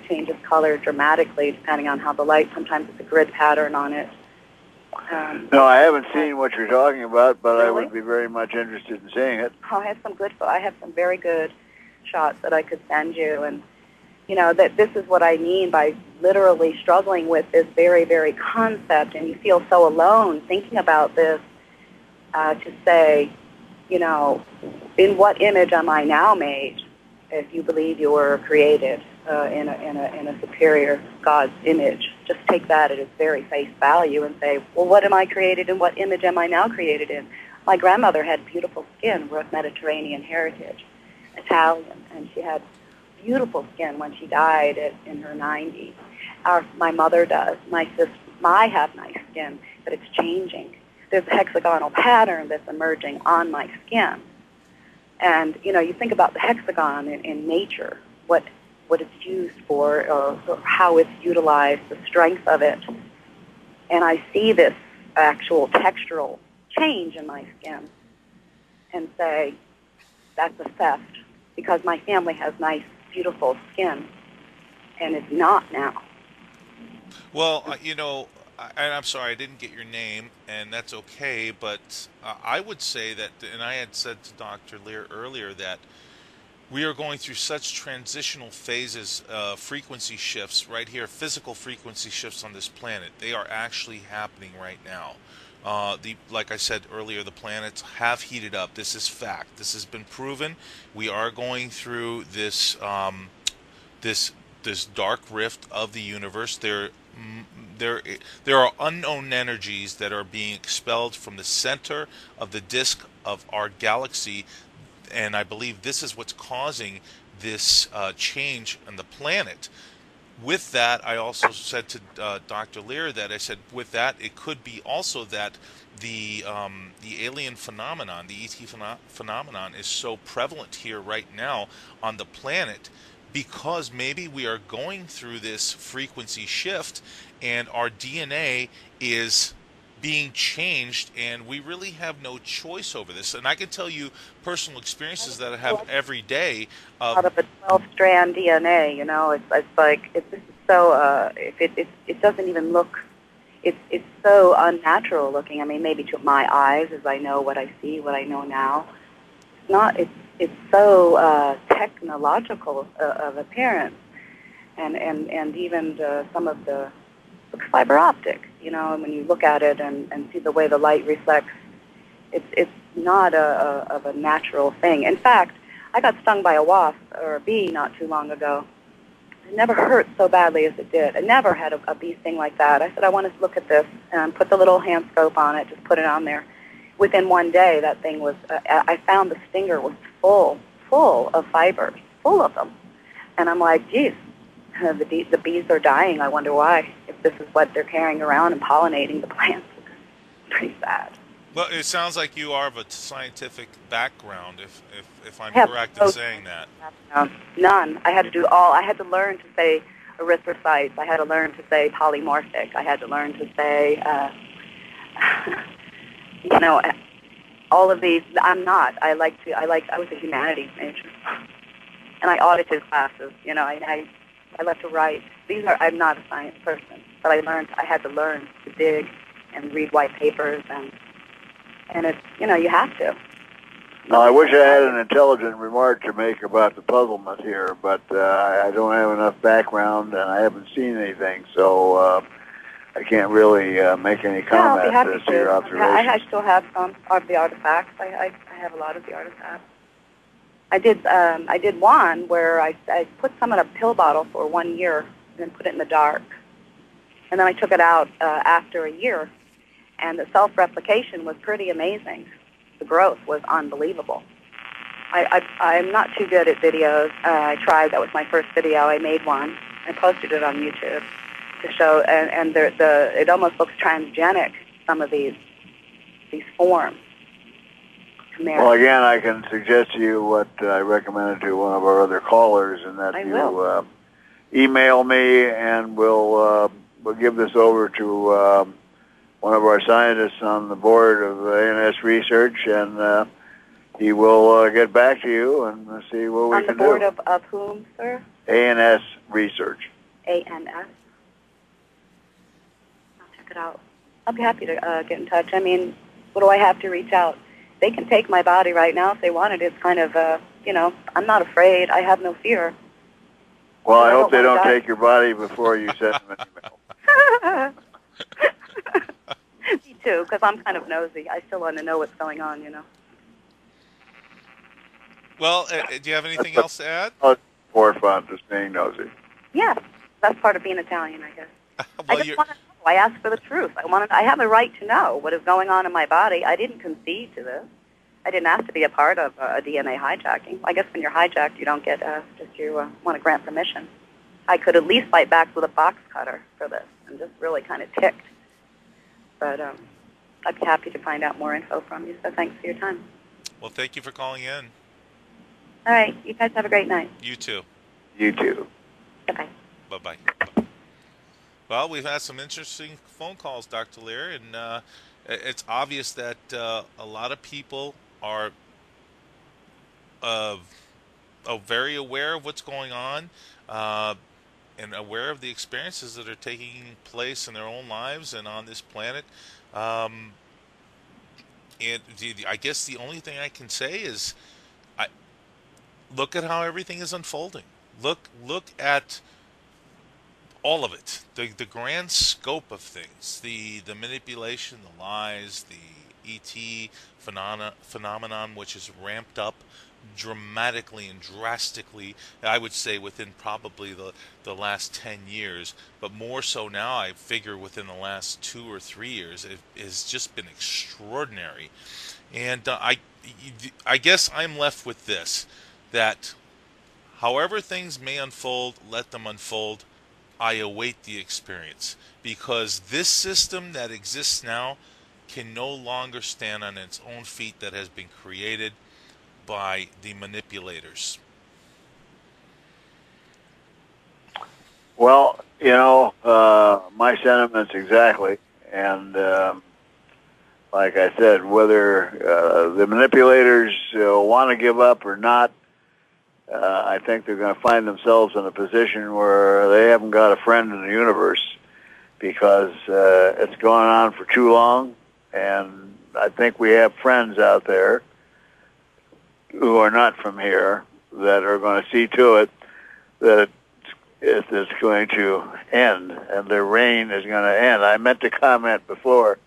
changes color dramatically depending on how the light, sometimes it's a grid pattern on it. No, I haven't seen what you're talking about, but really? I would be very much interested in seeing it. I have some very good shots that I could send you, and that this is what I mean by literally struggling with this very, very concept, and you feel so alone thinking about this, to say, in what image am I now made? If you believe you were created in a superior God's image, just take that at its very face value and say, well, what am I created in? What image am I now created in? My grandmother had beautiful skin. We're of Mediterranean heritage, Italian, and she had beautiful skin when she died in her 90s. My mother does. I have nice skin, but it's changing. There's a hexagonal pattern that's emerging on my skin. And, you think about the hexagon in nature, what it's used for, or how it's utilized, the strength of it. And I see this actual textural change in my skin and say, that's a theft, because my family has nice, beautiful skin, and it's not now. Well, and I'm sorry I didn't get your name, and that's okay, but I would say that, and I had said to Dr. LEIR earlier that we are going through such transitional phases, frequency shifts right here, physical frequency shifts on this planet. They are actually happening right now. Like I said earlier, the planets have heated up. This is fact. This has been proven. We are going through this dark rift of the universe. There there there are unknown energies that are being expelled from the center of the disk of our galaxy, and I believe this is what's causing this change on the planet. With that, I also said to Dr. Lear that I said with that it could be also that the alien phenomenon, the ET phenomenon, is so prevalent here right now on the planet because maybe we are going through this frequency shift and our DNA is being changed and we really have no choice over this. And I can tell you personal experiences that I have every day Out of of a 12-strand DNA, you know, it's like this is so. It doesn't even look. It's so unnatural looking. I mean, maybe to my eyes, as I know what I see, what I know now. It's not. It's so technological of appearance, and even some of the looks fiber optic. You know, and when you look at it and see the way the light reflects, it's not of a natural thing. In fact, I got stung by a wasp or a bee not too long ago. It never hurt so badly as it did. I never had a bee sting like that. I said, I want to look at this, and put the little hand scope on it, just put it on there. Within one day, that thing was, I found the stinger was full of fibers, full of them. And I'm like, geez, the bees are dying. I wonder why, if this is what they're carrying around and pollinating the plants. It's pretty sad. well, it sounds like you are of a scientific background, if I'm I have correct no in saying that. None. I had to learn to say erythrocytes. I had to learn to say polymorphic. I had to learn to say, you know, all of these. I'm not. I was a humanities major, and I audited classes. You know, I like to write. I'm not a science person, but I had to learn to dig and read white papers, and it's, you know, you have to. Now, I wish I had an intelligent remark to make about the puzzlement here, but I don't have enough background, and I haven't seen anything, so I can't really make any comment as to your observations. I still have some of the artifacts. I have a lot of the artifacts. I did one where I put some in a pill bottle for 1 year and then put it in the dark. And then I took it out after a year, and the self-replication was pretty amazing. The growth was unbelievable. I'm not too good at videos. I tried. That was my first video. I made one. I posted it on YouTube to show, and it almost looks transgenic, some of these forms. Well, again, I can suggest to you what I recommended to one of our other callers, and that you email me, and we'll give this over to one of our scientists on the board of ANS Research, and he will get back to you and see what we can do. On the board of whom, sir? ANS Research. ANS? I'll check it out. I'll be happy to get in touch. I mean, what do I have to reach out? They can take my body right now if they wanted. It's kind of, you know, I'm not afraid. I have no fear. Well, I hope they don't take your body before you send them an email. Me too, because I'm kind of nosy. I still want to know what's going on, you know. Well, do you have anything else to add? Forefront, just being nosy. Yeah, that's part of being Italian, I guess. Well, I just want to know. I ask for the truth. I have a right to know what is going on in my body. I didn't concede to this. I didn't ask to be a part of a DNA hijacking. I guess when you're hijacked, you don't get want to grant permission. I could at least fight back with a box cutter for this. I'm just really kind of ticked. But I'd be happy to find out more info from you. So thanks for your time. Well, thank you for calling in. All right. You guys have a great night. You too. You too. Bye-bye. Bye-bye. Well, we've had some interesting phone calls, Dr. Lear, and it's obvious that a lot of people are very aware of what's going on and aware of the experiences that are taking place in their own lives and on this planet. And I guess the only thing I can say is look at how everything is unfolding. Look at all of it, the grand scope of things, the manipulation, the lies, the ET phenomenon, which is ramped up dramatically and drastically, I would say within probably the last 10 years, but more so now, I figure within the last 2 or 3 years, it has just been extraordinary. And I guess I'm left with this, that however things may unfold, let them unfold. I await the experience, because this system that exists now can no longer stand on its own feet, that has been created by the manipulators. Well, my sentiments exactly. And like I said, whether the manipulators want to give up or not, I think they're going to find themselves in a position where they haven't got a friend in the universe, because it's gone on for too long. And I think we have friends out there who are not from here that are going to see to it that it's going to end, and their reign is going to end. I meant to comment before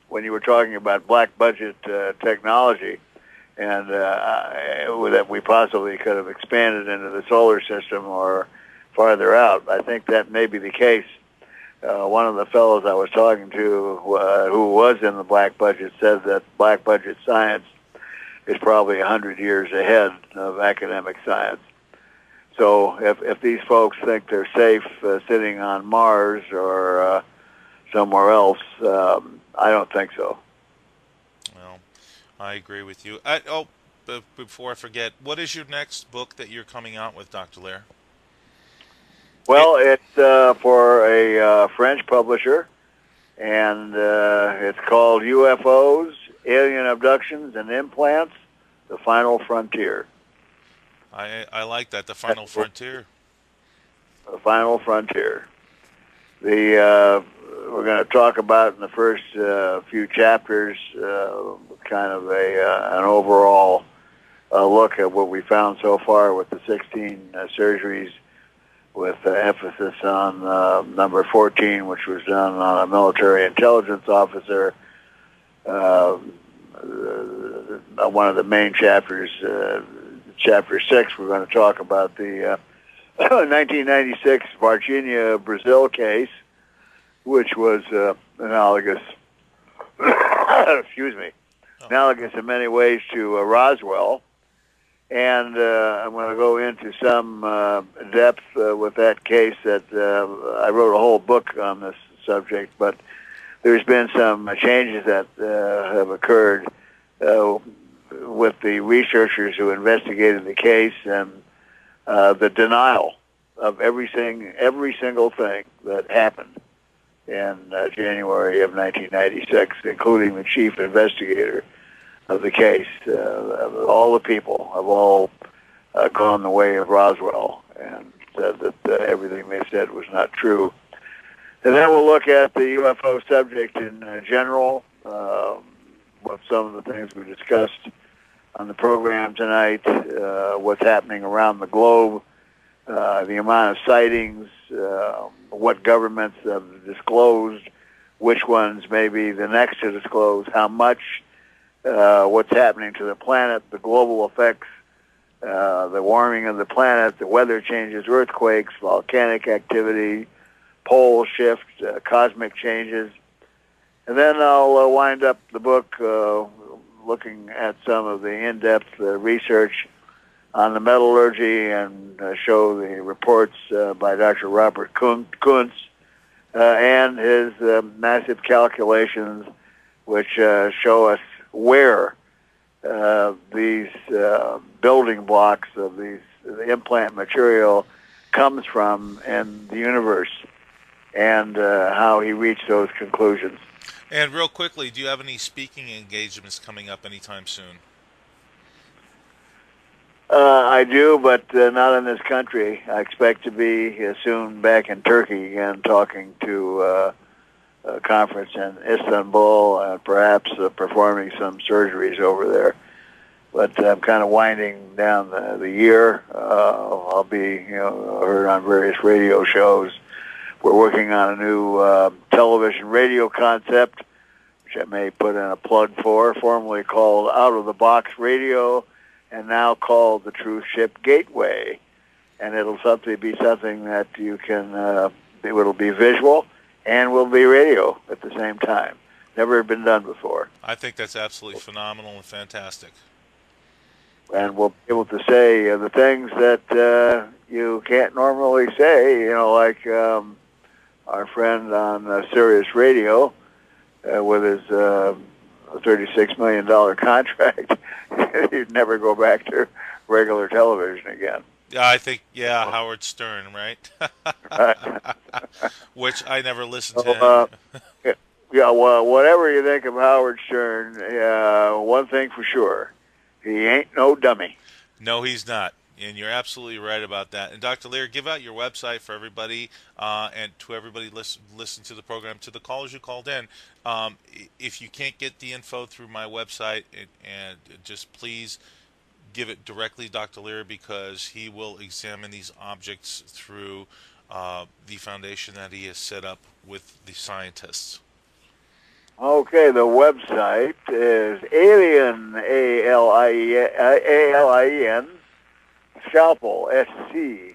when you were talking about black budget technology, and that we possibly could have expanded into the solar system or farther out. I think that may be the case. One of the fellows I was talking to who was in the black budget said that black budget science is probably 100 years ahead of academic science. So if these folks think they're safe sitting on Mars or somewhere else, I don't think so. Well, I agree with you. Before I forget, what is your next book that you're coming out with, Dr. LEIR? Well, it's for a French publisher, and it's called UFO'S, Alien Abductions and Implants, The Final Frontier. I like that, The Final Frontier. The Final Frontier. We're going to talk about in the first few chapters kind of an overall look at what we found so far with the 16 surgeries, with emphasis on number 14, which was done on a military intelligence officer. One of the main chapters, Chapter 6, we're going to talk about the 1996 Virginia, Brazil case, which was analogous, analogous in many ways to Roswell. And I'm going to go into some depth with that case. That I wrote a whole book on this subject, but there's been some changes that have occurred with the researchers who investigated the case, and the denial of every single thing that happened in January of 1996, including the chief investigator of the case. All the people have all gone the way of Roswell and said that everything they said was not true. And then we'll look at the UFO subject in general, with some of the things we discussed on the program tonight, what's happening around the globe, the amount of sightings, what governments have disclosed, which ones may be the next to disclose, how much, what's happening to the planet, the global effects, the warming of the planet, the weather changes, earthquakes, volcanic activity, pole shift, cosmic changes. And then I'll wind up the book looking at some of the in-depth research on the metallurgy and show the reports by Dr. Robert Kuntz and his massive calculations, which show us where these building blocks of the implant material comes from in the universe, and how he reached those conclusions. And real quickly, do you have any speaking engagements coming up anytime soon? I do, but not in this country. I expect to be soon back in Turkey again, talking to a conference in Istanbul, and perhaps performing some surgeries over there. But I'm kind of winding down the year. I'll be heard on various radio shows. We're working on a new television radio concept, which I may put in a plug for, formerly called Out of the Box Radio, and now called the Truth Ship Gateway. And it'll be something that you can, it'll be visual and will be radio at the same time. Never been done before. I think that's absolutely phenomenal and fantastic. And we'll be able to say the things that you can't normally say, like our friend on Sirius Radio with his $36 million contract. He'd never go back to regular television again. Yeah, I think, Howard Stern, right? Which I never listened to him. Well, whatever you think of Howard Stern, one thing for sure, he ain't no dummy. No, he's not. And you're absolutely right about that. And Dr. Leir, give out your website for everybody and to everybody listen to the program, to the callers who called in. If you can't get the info through my website, and just please give it directly to Dr. Leir, because he will examine these objects through the foundation that he has set up with the scientists. Okay, the website is Alien, A-L-I-E-N, Scalpel, S-C-A-L-P-E-L,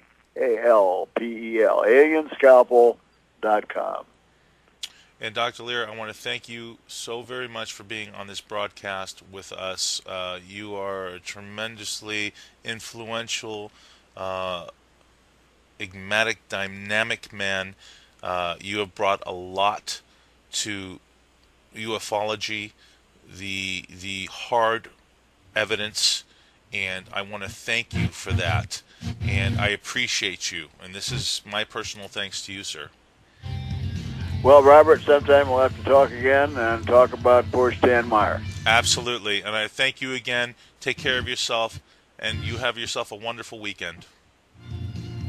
alienscalpel.com. And Dr. Leir, I want to thank you so very much for being on this broadcast with us. You are a tremendously influential, enigmatic, dynamic man. You have brought a lot to ufology, the hard evidence, and I want to thank you for that. And I appreciate you. And this is my personal thanks to you, sir. Well, Robert, sometime we'll have to talk again and talk about poor Stan Meyer. Absolutely. And I thank you again. Take care of yourself, and you have yourself a wonderful weekend.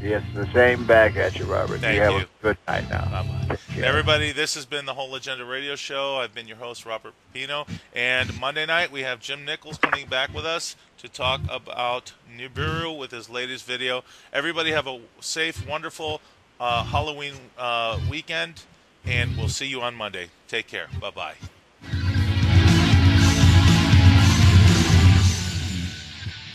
Yes, the same back at you, Robert. Thank you. Have you. a good night now. Bye-bye. Everybody, this has been the Whole Agenda Radio Show. I've been your host, Robert Pepino. And Monday night, we have Jim Nichols coming back with us to talk about Nibiru with his latest video. Everybody have a safe, wonderful Halloween weekend, and we'll see you on Monday. Take care. Bye-bye.